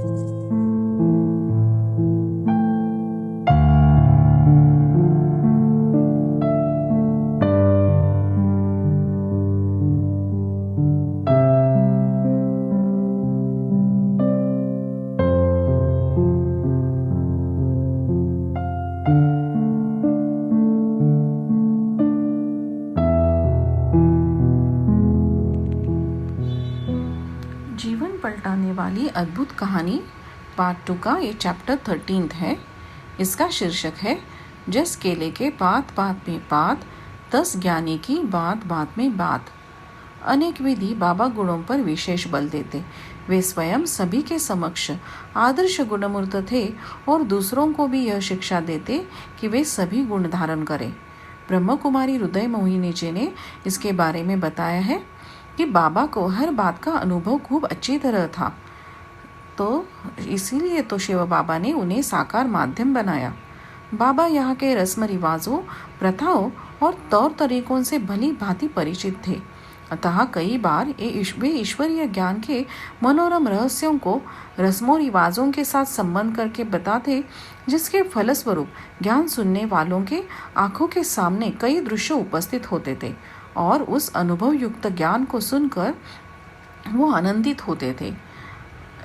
अद्भुत कहानी पार्ट 2 का ये चैप्टर 13 है। इसका शीर्षक है जस केले के पात पात में पात, तस ज्ञानी की बात बात में बात। अनेक विधि बाबा गुणों पर विशेष बल देते। वे स्वयं सभी के समक्ष आदर्श गुणमूर्त थे और दूसरों को भी यह शिक्षा देते कि वे सभी गुण धारण करें। ब्रह्म कुमारी हृदय मोहिनी जी ने इसके बारे में बताया है कि बाबा को हर बात का अनुभव खूब अच्छी तरह था, तो इसीलिए तो शिव बाबा ने उन्हें साकार माध्यम बनाया। बाबा यहाँ के रस्म रिवाजों, प्रथाओं और तौर तरीकों से भली भांति परिचित थे। अतः कई बार वे ईश्वरीय ज्ञान के मनोरम रहस्यों को रस्मों रिवाजों के साथ संबंध करके बताते, जिसके फलस्वरूप ज्ञान सुनने वालों के आंखों के सामने कई दृश्य उपस्थित होते थे और उस अनुभव युक्त ज्ञान को सुनकर वो आनंदित होते थे।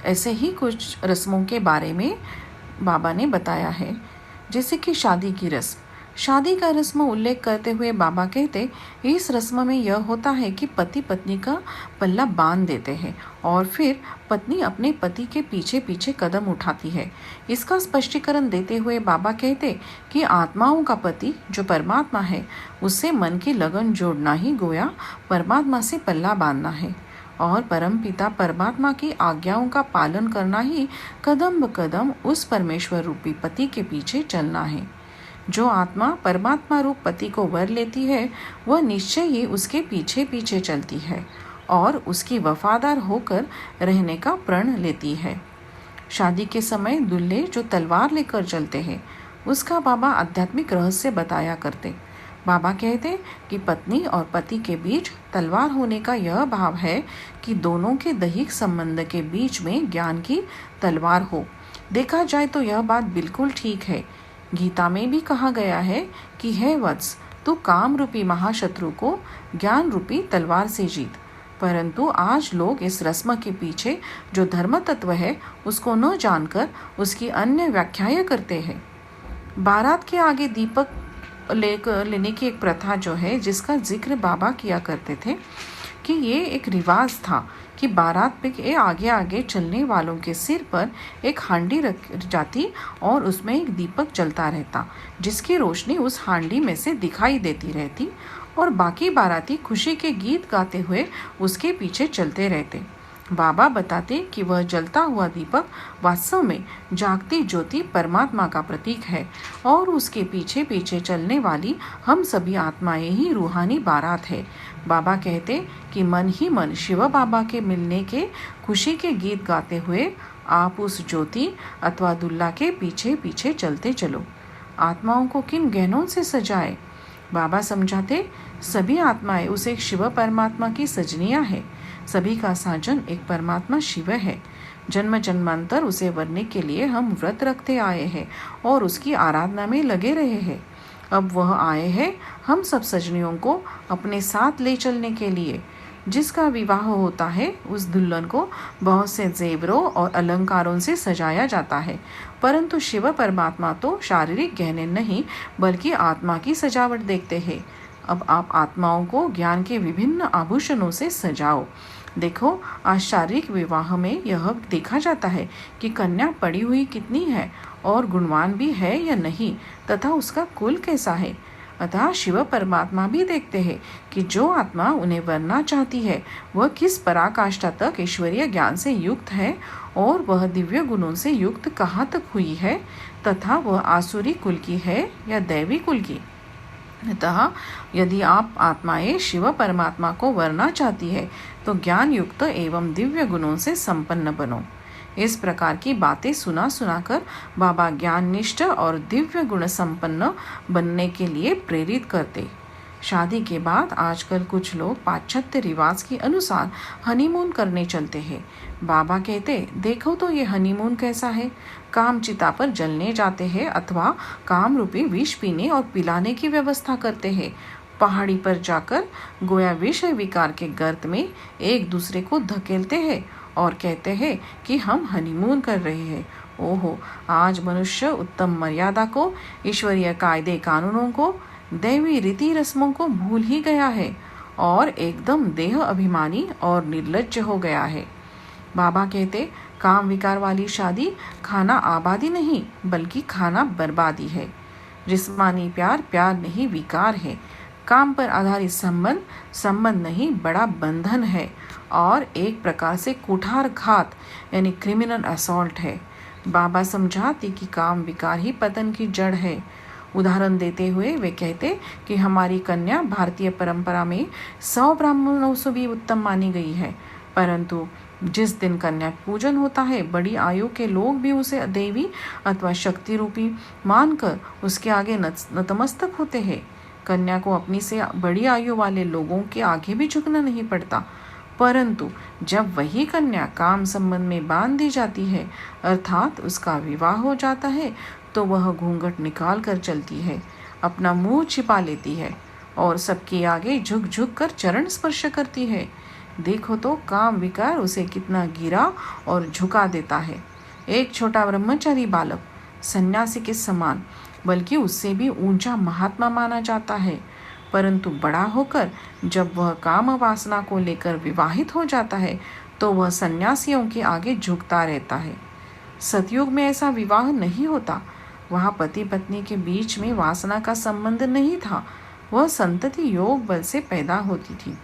ऐसे ही कुछ रस्मों के बारे में बाबा ने बताया है, जैसे कि शादी की रस्म। शादी का रस्म उल्लेख करते हुए बाबा कहते, इस रस्म में यह होता है कि पति पत्नी का पल्ला बांध देते हैं और फिर पत्नी अपने पति के पीछे पीछे कदम उठाती है। इसका स्पष्टीकरण देते हुए बाबा कहते कि आत्माओं का पति जो परमात्मा है, उससे मन की लगन जोड़ना ही गोया परमात्मा से पल्ला बांधना है और परमपिता परमात्मा की आज्ञाओं का पालन करना ही कदम ब कदम उस परमेश्वर रूपी पति के पीछे चलना है। जो आत्मा परमात्मा रूप पति को वर लेती है, वह निश्चय ही उसके पीछे पीछे चलती है और उसकी वफादार होकर रहने का प्रण लेती है। शादी के समय दूल्हे जो तलवार लेकर चलते हैं, उसका बाबा आध्यात्मिक रहस्य बताया करते। बाबा कहते कि पत्नी और पति के बीच तलवार होने का यह भाव है कि दोनों के दैहिक संबंध के बीच में ज्ञान की तलवार हो। देखा जाए तो यह बात बिल्कुल ठीक है। गीता में भी कहा गया है कि हे वत्स, तू काम रूपी महाशत्रु को ज्ञान रूपी तलवार से जीत। परंतु आज लोग इस रस्म के पीछे जो धर्म तत्व है, उसको न जानकर उसकी अन्य व्याख्याएं करते हैं। बारात के आगे दीपक लेने की एक प्रथा जो है, जिसका जिक्र बाबा किया करते थे कि ये एक रिवाज था कि बारात के आगे आगे चलने वालों के सिर पर एक हांडी रख जाती और उसमें एक दीपक जलता रहता, जिसकी रोशनी उस हांडी में से दिखाई देती रहती और बाकी बाराती खुशी के गीत गाते हुए उसके पीछे चलते रहते। बाबा बताते कि वह जलता हुआ दीपक वास्तव में जागती ज्योति परमात्मा का प्रतीक है और उसके पीछे पीछे चलने वाली हम सभी आत्माएं ही रूहानी बारात है। बाबा कहते कि मन ही मन शिव बाबा के मिलने के खुशी के गीत गाते हुए आप उस ज्योति अथवा दुल्ला के पीछे पीछे चलते चलो। आत्माओं को किन गहनों से सजाए? बाबा समझाते, सभी आत्माएं उस एक शिव परमात्मा की सजनियां है। सभी का साजन एक परमात्मा शिव है। जन्म जन्मांतर उसे वरने के लिए हम व्रत रखते आए हैं और उसकी आराधना में लगे रहे हैं। अब वह आए हैं हम सब सजनियों को अपने साथ ले चलने के लिए। जिसका विवाह होता है, उस दुल्हन को बहुत से जेवरों और अलंकारों से सजाया जाता है, परंतु शिव परमात्मा तो शारीरिक गहने नहीं बल्कि आत्मा की सजावट देखते हैं। अब आप आत्माओं को ज्ञान के विभिन्न आभूषणों से सजाओ। देखो, आज शारीरिक विवाह में यह देखा जाता है कि कन्या पड़ी हुई कितनी है और गुणवान भी है या नहीं, तथा उसका कुल कैसा है। अतः शिव परमात्मा भी देखते हैं कि जो आत्मा उन्हें वरना चाहती है, वह किस पराकाष्ठा तक ईश्वरीय ज्ञान से युक्त है और वह दिव्य गुणों से युक्त कहाँ तक हुई है, तथा वह आसुरी कुल की है या दैवी कुल की। अतः यदि आप आत्माएं शिव परमात्मा को वरना चाहती है, तो ज्ञान युक्त एवं दिव्य गुणों से संपन्न बनो। इस प्रकार की बातें सुना सुनाकर बाबा ज्ञान निष्ठ और दिव्य गुण संपन्न बनने के लिए प्रेरित करते। शादी के बाद आजकल कुछ लोग पाश्चात्य रिवाज के अनुसार हनीमून करने चलते हैं। बाबा कहते, देखो तो ये हनीमून कैसा है। काम चिता पर जलने जाते हैं अथवा काम रूपी विष पीने और पिलाने की व्यवस्था करते हैं। पहाड़ी पर जाकर गोया विषय विकार के गर्त में एक दूसरे को धकेलते हैं और कहते हैं कि हम हनीमून कर रहे हैं। ओहो, आज मनुष्य उत्तम मर्यादा को, ईश्वरीय कायदे कानूनों को, दैवी रीति रस्मों को भूल ही गया है और एकदम देह अभिमानी और निर्लज्ज हो गया है। बाबा कहते, काम विकार वाली शादी खाना आबादी नहीं बल्कि खाना बर्बादी है। जिस्मानी प्यार प्यार नहीं विकार है। काम पर आधारित संबंध संबंध नहीं बड़ा बंधन है और एक प्रकार से कुठारघात यानी क्रिमिनल असॉल्ट है। बाबा समझाते कि काम विकार ही पतन की जड़ है। उदाहरण देते हुए वे कहते कि हमारी कन्या भारतीय परंपरा में 100 ब्राह्मणों से भी उत्तम मानी गई है, परंतु जिस दिन कन्या पूजन होता है बड़ी आयु के लोग भी उसे देवी अथवा शक्ति रूपी मानकर उसके आगे नतमस्तक होते हैं। कन्या को अपनी से बड़ी आयु वाले लोगों के आगे भी झुकना नहीं पड़ता, परंतु जब वही कन्या काम संबंध में बांध दी जाती है अर्थात उसका विवाह हो जाता है तो वह घूंघट निकाल कर चलती है, अपना मुंह छिपा लेती है और सबके आगे झुक झुक कर चरण स्पर्श करती है। देखो तो काम विकार उसे कितना गिरा और झुका देता है। एक छोटा ब्रह्मचारी बालक सन्यासी के समान बल्कि उससे भी ऊंचा महात्मा माना जाता है, परंतु बड़ा होकर जब वह काम वासना को लेकर विवाहित हो जाता है तो वह सन्यासियों के आगे झुकता रहता है। सतयुग में ऐसा विवाह नहीं होता। वहाँ पति पत्नी के बीच में वासना का संबंध नहीं था, वह संतति योग बल से पैदा होती थी।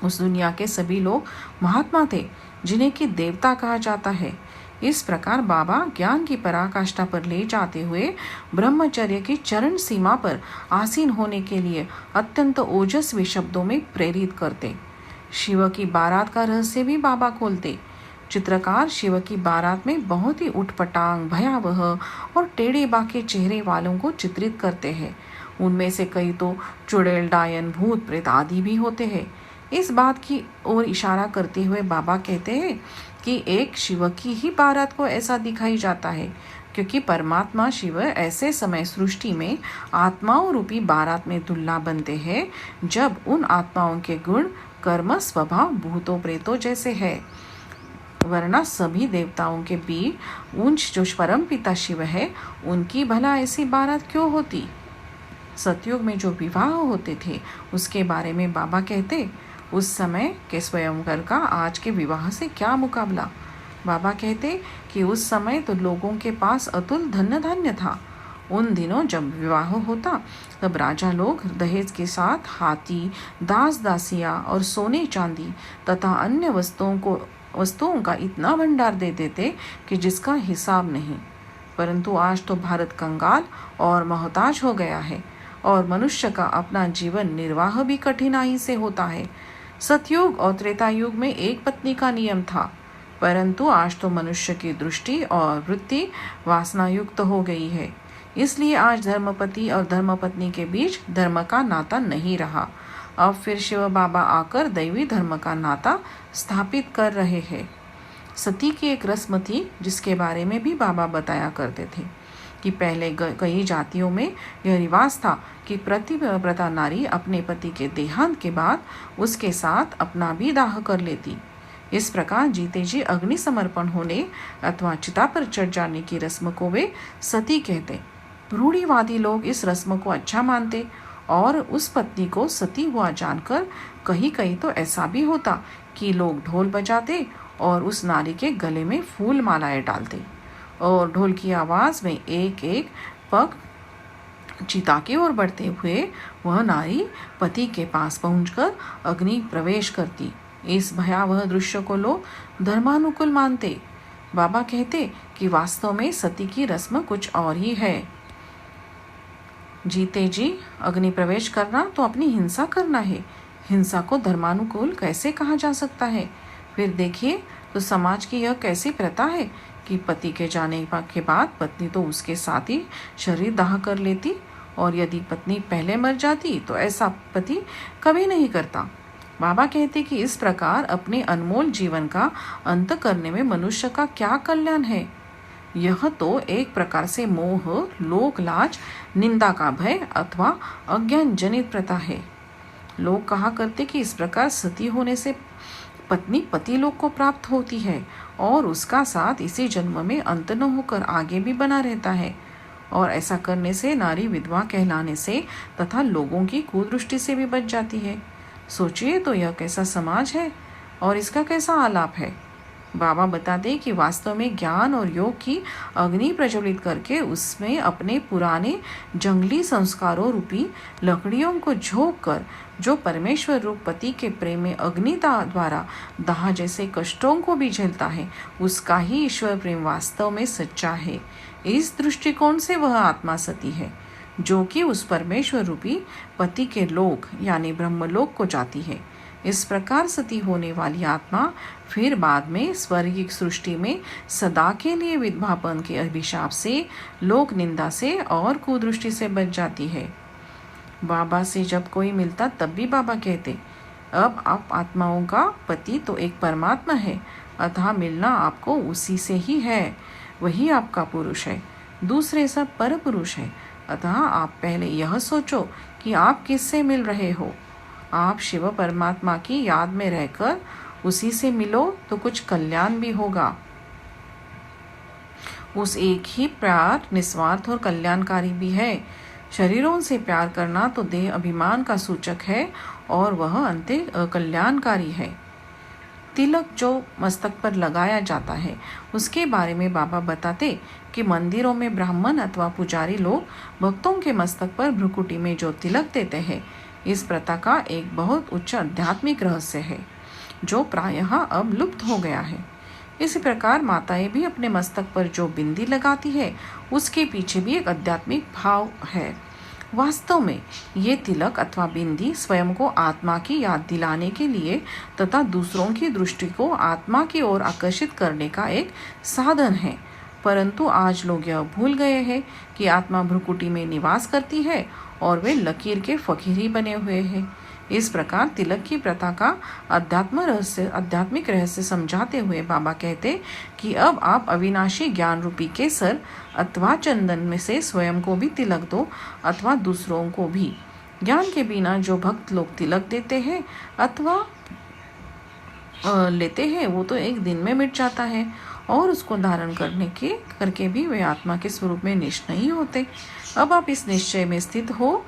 उस दुनिया के सभी लोग महात्मा थे जिन्हें कि देवता कहा जाता है। इस प्रकार बाबा ज्ञान की पराकाष्ठा पर ले जाते हुए ब्रह्मचर्य की चरण सीमा पर आसीन होने के लिए अत्यंत ओजस्वी शब्दों में प्रेरित करते। शिव की बारात का रहस्य भी बाबा खोलते। चित्रकार शिव की बारात में बहुत ही उटपटांग, भयावह और टेढ़े बाके चेहरे वालों को चित्रित करते हैं। उनमें से कई तो चुड़ैल, डायन, भूत प्रेत आदि भी होते हैं। इस बात की ओर इशारा करते हुए बाबा कहते हैं कि एक शिव की ही बारात को ऐसा दिखाई जाता है, क्योंकि परमात्मा शिव ऐसे समय सृष्टि में आत्माओं रूपी बारात में दुल्हा बनते हैं जब उन आत्माओं के गुण, कर्म, स्वभाव भूतों प्रेतों जैसे है। वरना सभी देवताओं के बीच ऊंच जो परम पिता शिव है उनकी भला ऐसी बारात क्यों होती। सतयुग में जो विवाह होते थे उसके बारे में बाबा कहते, उस समय के स्वयंवर का आज के विवाह से क्या मुकाबला। बाबा कहते कि उस समय तो लोगों के पास अतुल धन धान्य था। उन दिनों जब विवाह होता तब राजा लोग दहेज के साथ हाथी, दास दासियां और सोने चांदी तथा अन्य वस्तुओं का इतना भंडार दे देते कि जिसका हिसाब नहीं। परंतु आज तो भारत कंगाल और मोहताज हो गया है और मनुष्य का अपना जीवन निर्वाह भी कठिनाई से होता है। सतयुग और त्रेता युग में एक पत्नी का नियम था, परंतु आज तो मनुष्य की दृष्टि और वृत्ति वासना युक्त हो गई है। इसलिए आज धर्मपति और धर्मपत्नी के बीच धर्म का नाता नहीं रहा। अब फिर शिव बाबा आकर दैवी धर्म का नाता स्थापित कर रहे हैं। सती की एक रस्म थी जिसके बारे में भी बाबा बताया करते थे कि पहले कई जातियों में यह रिवाज था कि प्रतिव्रता नारी अपने पति के देहांत के बाद उसके साथ अपना भी दाह कर लेती। इस प्रकार जीते जी अग्नि समर्पण होने अथवा चिता पर चढ़ जाने की रस्म को वे सती कहते। रूढ़िवादी लोग इस रस्म को अच्छा मानते और उस पत्नी को सती हुआ जानकर कहीं तो ऐसा भी होता कि लोग ढोल बजाते और उस नारी के गले में फूल मालाएं डालते और ढोल की आवाज में एक एक पग चिता की ओर बढ़ते हुए वह नारी पति के पास पहुंचकर अग्नि प्रवेश करती। इस भयावह दृश्य को लोग धर्मानुकूल मानते। बाबा कहते कि वास्तव में सती की रस्म कुछ और ही है। जीते जी अग्नि प्रवेश करना तो अपनी हिंसा करना है। हिंसा को धर्मानुकूल कैसे कहा जा सकता है। फिर देखिए तो समाज की यह कैसी प्रथा है कि पति के जाने के बाद पत्नी तो उसके साथ ही शरीर दाह कर लेती और यदि पत्नी पहले मर जाती तो ऐसा पति कभी नहीं करता। बाबा कहते कि इस प्रकार अपने अनमोल जीवन का अंत करने में मनुष्य का क्या कल्याण है। यह तो एक प्रकार से मोह, लोक लाज, निंदा का भय अथवा अज्ञान जनित प्रथा है। लोग कहा करते कि इस प्रकार सती होने से पत्नी पति लोक को प्राप्त होती है और उसका साथ इसी जन्म में अंत न होकर आगे भी बना रहता है, और ऐसा करने से नारी विधवा कहलाने से तथा लोगों की कुदृष्टि से भी बच जाती है। सोचिए तो यह कैसा समाज है और इसका कैसा आलाप है। बाबा बताते कि वास्तव में ज्ञान और योग की अग्नि प्रज्वलित करके उसमें अपने पुराने जंगली संस्कारों रूपी लकड़ियों को झोंक कर जो परमेश्वर रूप पति के प्रेम में अग्नि द्वारा दाह जैसे कष्टों को भी झेलता है, उसका ही ईश्वर प्रेम वास्तव में सच्चा है। इस दृष्टिकोण से वह आत्मा सती है, जो कि उस परमेश्वर रूपी पति के लोक यानी ब्रह्मलोक को जाती है। इस प्रकार सती होने वाली आत्मा फिर बाद में स्वर्गिक सृष्टि में सदा के लिए विधवापन के अभिशाप से, लोक निंदा से और कुदृष्टि से बच जाती है। बाबा से जब कोई मिलता तब भी बाबा कहते, अब आप आत्माओं का पति तो एक परमात्मा है, अतः मिलना आपको उसी से ही है, वही आपका पुरुष है, दूसरे सब पर पुरुष है। अतः आप पहले यह सोचो कि आप किससे मिल रहे हो। आप शिव परमात्मा की याद में रहकर उसी से मिलो तो कुछ कल्याण भी होगा। उस एक ही प्यार निस्वार्थ और कल्याणकारी भी है। शरीरों से प्यार करना तो देह अभिमान का सूचक है और वह अंत कल्याणकारी है। तिलक जो मस्तक पर लगाया जाता है उसके बारे में बाबा बताते कि मंदिरों में ब्राह्मण अथवा पुजारी लोग भक्तों के मस्तक पर भ्रुकुटी में जो तिलक देते हैं, इस प्रथा का एक बहुत उच्च आध्यात्मिक रहस्य है जो प्रायः अब लुप्त हो गया है। इसी प्रकार माताएं भी अपने मस्तक पर जो बिंदी लगाती है उसके पीछे भी एक आध्यात्मिक भाव है। वास्तव में ये तिलक अथवा बिंदी स्वयं को आत्मा की याद दिलाने के लिए तथा दूसरों की दृष्टि को आत्मा की ओर आकर्षित करने का एक साधन है। परंतु आज लोग यह भूल गए हैं कि आत्मा भ्रुकुटी में निवास करती है और वे लकीर के फकीर ही बने हुए हैं। इस प्रकार तिलक की प्रथा का आध्यात्मिक रहस्य समझाते हुए बाबा कहते कि अब आप अविनाशी ज्ञान रूपी केसर अथवा चंदन में से स्वयं को भी तिलक दो अथवा दूसरों को भी। ज्ञान के बिना जो भक्त लोग तिलक देते हैं अथवा लेते हैं वो तो एक दिन में मिट जाता है और उसको धारण करके भी वे आत्मा के स्वरूप में निष्ठ नहीं होते। अब आप इस निश्चय में स्थित हो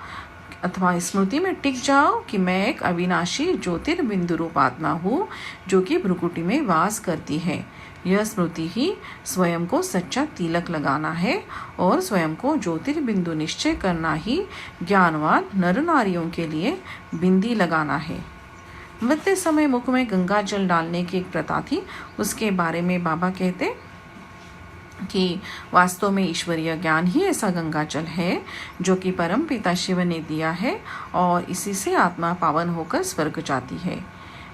अथवा स्मृति में टिक जाओ कि मैं एक अविनाशी ज्योतिर्बिंदु रूप आत्मा हूँ जो कि भ्रुकुटी में वास करती है। यह स्मृति ही स्वयं को सच्चा तिलक लगाना है और स्वयं को ज्योतिर्बिंदु निश्चय करना ही ज्ञानवान नर नारियों के लिए बिंदी लगाना है। मृत्यु समय मुख में गंगा जल डालने की एक प्रथा थी, उसके बारे में बाबा कहते कि वास्तव में ईश्वरीय ज्ञान ही ऐसा गंगा जल है जो कि परम पिता शिव ने दिया है और इसी से आत्मा पावन होकर स्वर्ग जाती है।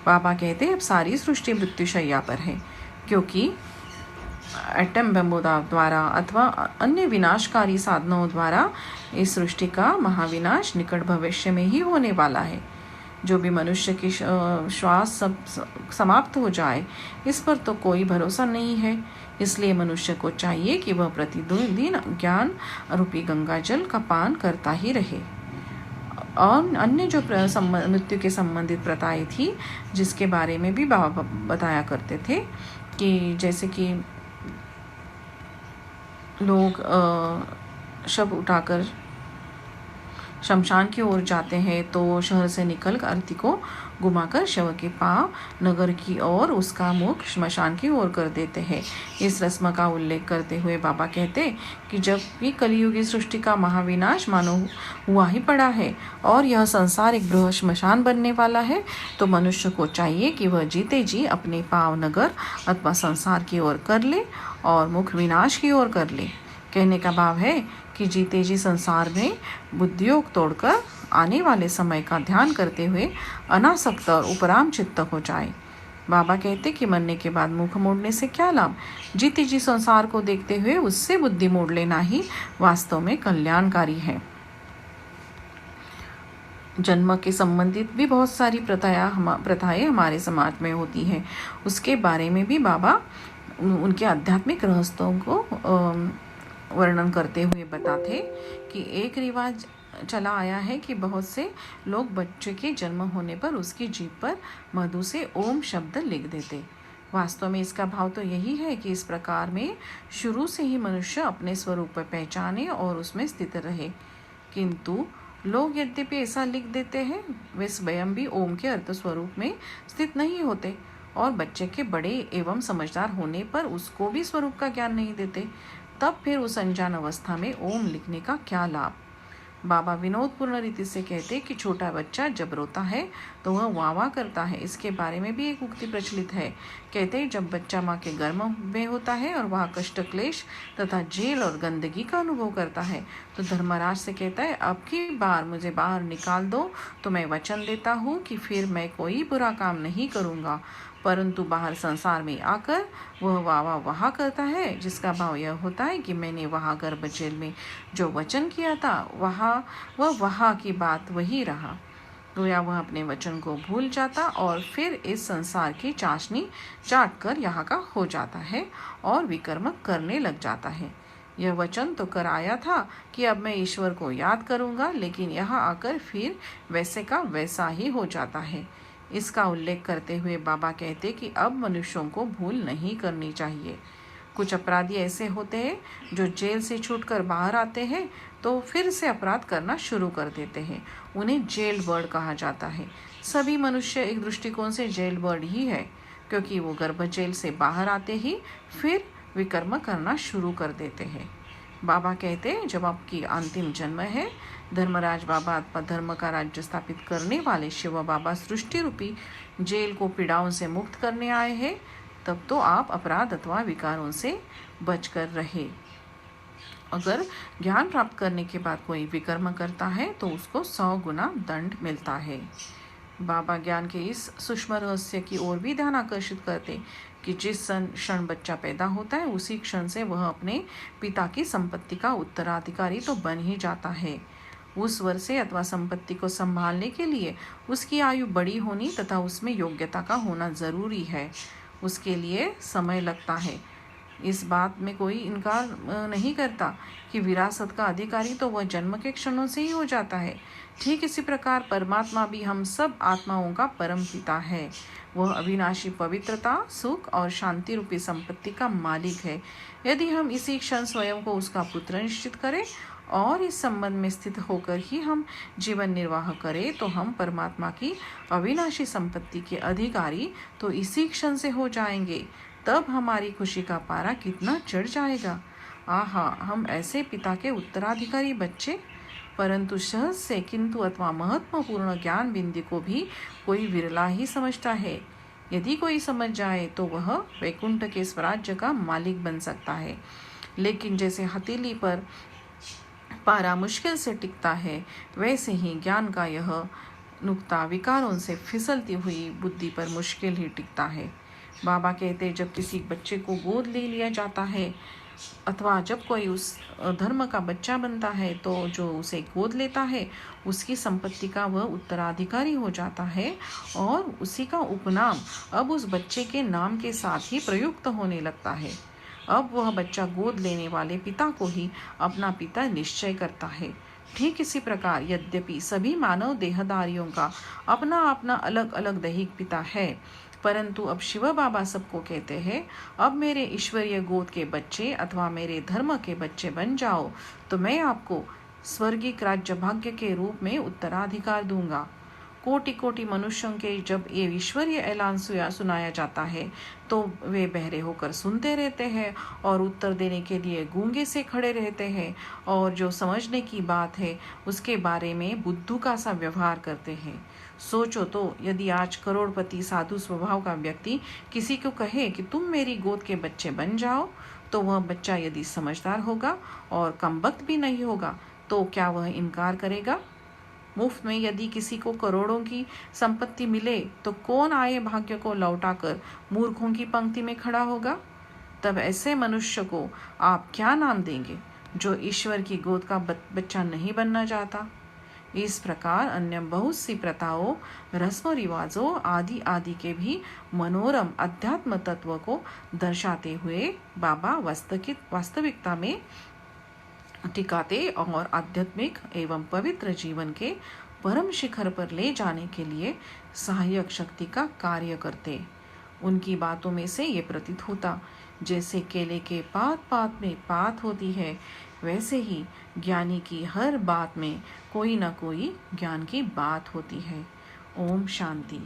बाबा कहते अब सारी सृष्टि मृत्युशैया पर है क्योंकि एटम बम द्वारा अथवा अन्य विनाशकारी साधनों द्वारा इस सृष्टि का महाविनाश निकट भविष्य में ही होने वाला है। जो भी मनुष्य की श्वास सब समाप्त हो जाए इस पर तो कोई भरोसा नहीं है। इसलिए मनुष्य को चाहिए कि वह प्रतिदिन ज्ञान रूपी गंगा जल का पान करता ही रहे। और अन्य जो मृत्यु के संबंधित प्रथाएं थी जिसके बारे में भी बाबा बताया करते थे कि जैसे कि लोग शव उठाकर शमशान की ओर जाते हैं तो शहर से निकल अर्थी को घुमाकर शव के पांव नगर की ओर उसका मुख श्मशान की ओर कर देते हैं। इस रस्म का उल्लेख करते हुए बाबा कहते कि जब भी कलियुगी सृष्टि का महाविनाश मानो हुआ ही पड़ा है और यह संसार एक बृहद श्मशान बनने वाला है तो मनुष्य को चाहिए कि वह जीते जी अपने पांव नगर अथवा संसार की ओर कर ले और मुख विनाश की ओर कर ले। कहने का भाव है कि जीते जी संसार में बुद्धियोग तोड़कर आने वाले समय का ध्यान करते हुए अनासक्त और उपराम चित्त हो जाए। बाबा कहते कि मरने के बाद मुख मोड़ने से क्या लाभ, जीते जी संसार को देखते हुए उससे बुद्धि मोड़ लेना ही वास्तव में कल्याणकारी है। जन्म के संबंधित भी बहुत सारी प्रथाएं हमारे समाज में होती हैं, उसके बारे में भी बाबा उनके आध्यात्मिक रहस्यों को वर्णन करते हुए बताते कि एक रिवाज चला आया है कि बहुत से लोग बच्चे के जन्म होने पर उसकी जीभ पर मधु से ओम शब्द लिख देते। वास्तव में इसका भाव तो यही है कि इस प्रकार में शुरू से ही मनुष्य अपने स्वरूप पर पहचाने और उसमें स्थित रहे। किंतु लोग यद्यपि ऐसा लिख देते हैं वे स्वयं भी ओम के अर्थ स्वरूप में स्थित नहीं होते और बच्चे के बड़े एवं समझदार होने पर उसको भी स्वरूप का ज्ञान नहीं देते, तब फिर उस अनजान अवस्था में ओम लिखने का क्या लाभ। बाबा विनोदपूर्ण रीति से कहते कि छोटा बच्चा जब रोता है तो वह वाह वाह करता है। इसके बारे में भी एक उक्ति प्रचलित है। कहते जब बच्चा माँ के गर्भ में होता है और वह कष्ट क्लेश तथा जेल और गंदगी का अनुभव करता है तो धर्मराज से कहता है, अब की बार मुझे बाहर निकाल दो तो मैं वचन देता हूँ कि फिर मैं कोई बुरा काम नहीं करूँगा। परंतु बाहर संसार में आकर वह वाह वाह करता है, जिसका भाव यह होता है कि मैंने वहाँ गर्भ जेल में जो वचन किया था वहाँ की बात वही रहा। गोया वह अपने वचन को भूल जाता और फिर इस संसार की चाशनी चाट कर यहाँ का हो जाता है और विकर्म करने लग जाता है। यह वचन तो कर आया था कि अब मैं ईश्वर को याद करूँगा, लेकिन यहाँ आकर फिर वैसे का वैसा ही हो जाता है। इसका उल्लेख करते हुए बाबा कहते कि अब मनुष्यों को भूल नहीं करनी चाहिए। कुछ अपराधी ऐसे होते हैं जो जेल से छूटकर बाहर आते हैं तो फिर से अपराध करना शुरू कर देते हैं। उन्हें जेल बर्ड कहा जाता है। सभी मनुष्य एक दृष्टिकोण से जेल बर्ड ही है, क्योंकि वो गर्भ जेल से बाहर आते ही फिर विकर्म करना शुरू कर देते हैं। बाबा कहते हैं जब आपकी अंतिम जन्म है, धर्मराज बाबा अथवा धर्म का राज्य स्थापित करने वाले शिव बाबा सृष्टि रूपी जेल को पीड़ाओं से मुक्त करने आए हैं, तब तो आप अपराध अथवा विकारों से बचकर रहे। अगर ज्ञान प्राप्त करने के बाद कोई विकर्म करता है तो उसको 100 गुना दंड मिलता है। बाबा ज्ञान के इस सूक्ष्म रहस्य की ओर भी ध्यान आकर्षित करते कि जिस क्षण बच्चा पैदा होता है उसी क्षण से वह अपने पिता की संपत्ति का उत्तराधिकारी तो बन ही जाता है। उस वर्षे अथवा संपत्ति को संभालने के लिए उसकी आयु बड़ी होनी तथा उसमें योग्यता का होना जरूरी है। उसके लिए समय लगता है। इस बात में कोई इनकार नहीं करता कि विरासत का अधिकारी तो वह जन्म के क्षणों से ही हो जाता है। ठीक इसी प्रकार परमात्मा भी हम सब आत्माओं का परम पिता है। वह अविनाशी पवित्रता, सुख और शांति रूपी संपत्ति का मालिक है। यदि हम इसी क्षण स्वयं को उसका पुत्र निश्चित करें और इस संबंध में स्थित होकर ही हम जीवन निर्वाह करें तो हम परमात्मा की अविनाशी संपत्ति के अधिकारी तो इसी क्षण से हो जाएंगे। तब हमारी खुशी का पारा कितना चढ़ जाएगा। आहा, हम ऐसे पिता के उत्तराधिकारी बच्चे। परंतु सहज से किंतु अथवा महत्वपूर्ण ज्ञान बिंदु को भी कोई विरला ही समझता है। यदि कोई समझ जाए तो वह वैकुंठ के स्वराज्य का मालिक बन सकता है। लेकिन जैसे हथेली पर पारा मुश्किल से टिकता है, वैसे ही ज्ञान का यह नुक्ता विकारों से फिसलती हुई बुद्धि पर मुश्किल ही टिकता है। बाबा कहते जब किसी बच्चे को गोद ले लिया जाता है अथवा जब कोई उस धर्म का बच्चा बनता है तो जो उसे गोद लेता है उसकी संपत्ति का वह उत्तराधिकारी हो जाता है और उसी का उपनाम अब उस बच्चे के नाम के साथ ही प्रयुक्त होने लगता है। अब वह बच्चा गोद लेने वाले पिता को ही अपना पिता निश्चय करता है। ठीक इसी प्रकार यद्यपि सभी मानव देहधारियों का अपना अपना अलग अलग दैहिक पिता है, परंतु अब शिव बाबा सबको कहते हैं अब मेरे ईश्वरीय गोद के बच्चे अथवा मेरे धर्म के बच्चे बन जाओ तो मैं आपको स्वर्गिक राज्य भाग्य के रूप में उत्तराधिकार दूंगा। कोटि कोटि मनुष्यों के जब ये ईश्वरीय ऐलान सुनाया जाता है तो वे बहरे होकर सुनते रहते हैं और उत्तर देने के लिए गूंगे से खड़े रहते हैं और जो समझने की बात है उसके बारे में बुद्धू का सा व्यवहार करते हैं। सोचो तो, यदि आज करोड़पति साधु स्वभाव का व्यक्ति किसी को कहे कि तुम मेरी गोद के बच्चे बन जाओ तो वह बच्चा यदि समझदार होगा और कमबख्त भी नहीं होगा तो क्या वह इनकार करेगा? मुफ्त में यदि किसी को करोड़ों की संपत्ति मिले तो कौन आए भाग्य को लौटाकर मूर्खों की पंक्ति में खड़ा होगा? तब ऐसे मनुष्य को आप क्या नाम देंगे जो ईश्वर की गोद का बच्चा नहीं बनना चाहता? इस प्रकार अन्य बहुत सी प्रथाओं, रस्म रिवाजों आदि आदि के भी मनोरम अध्यात्म तत्व को दर्शाते हुए बाबा वास्तविकता में टिकाते और आध्यात्मिक एवं पवित्र जीवन के परम शिखर पर ले जाने के लिए सहायक शक्ति का कार्य करते। उनकी बातों में से ये प्रतीत होता जैसे केले के पात पात में पात होती है, वैसे ही ज्ञानी की हर बात में कोई न कोई ज्ञान की बात होती है। ओम शांति।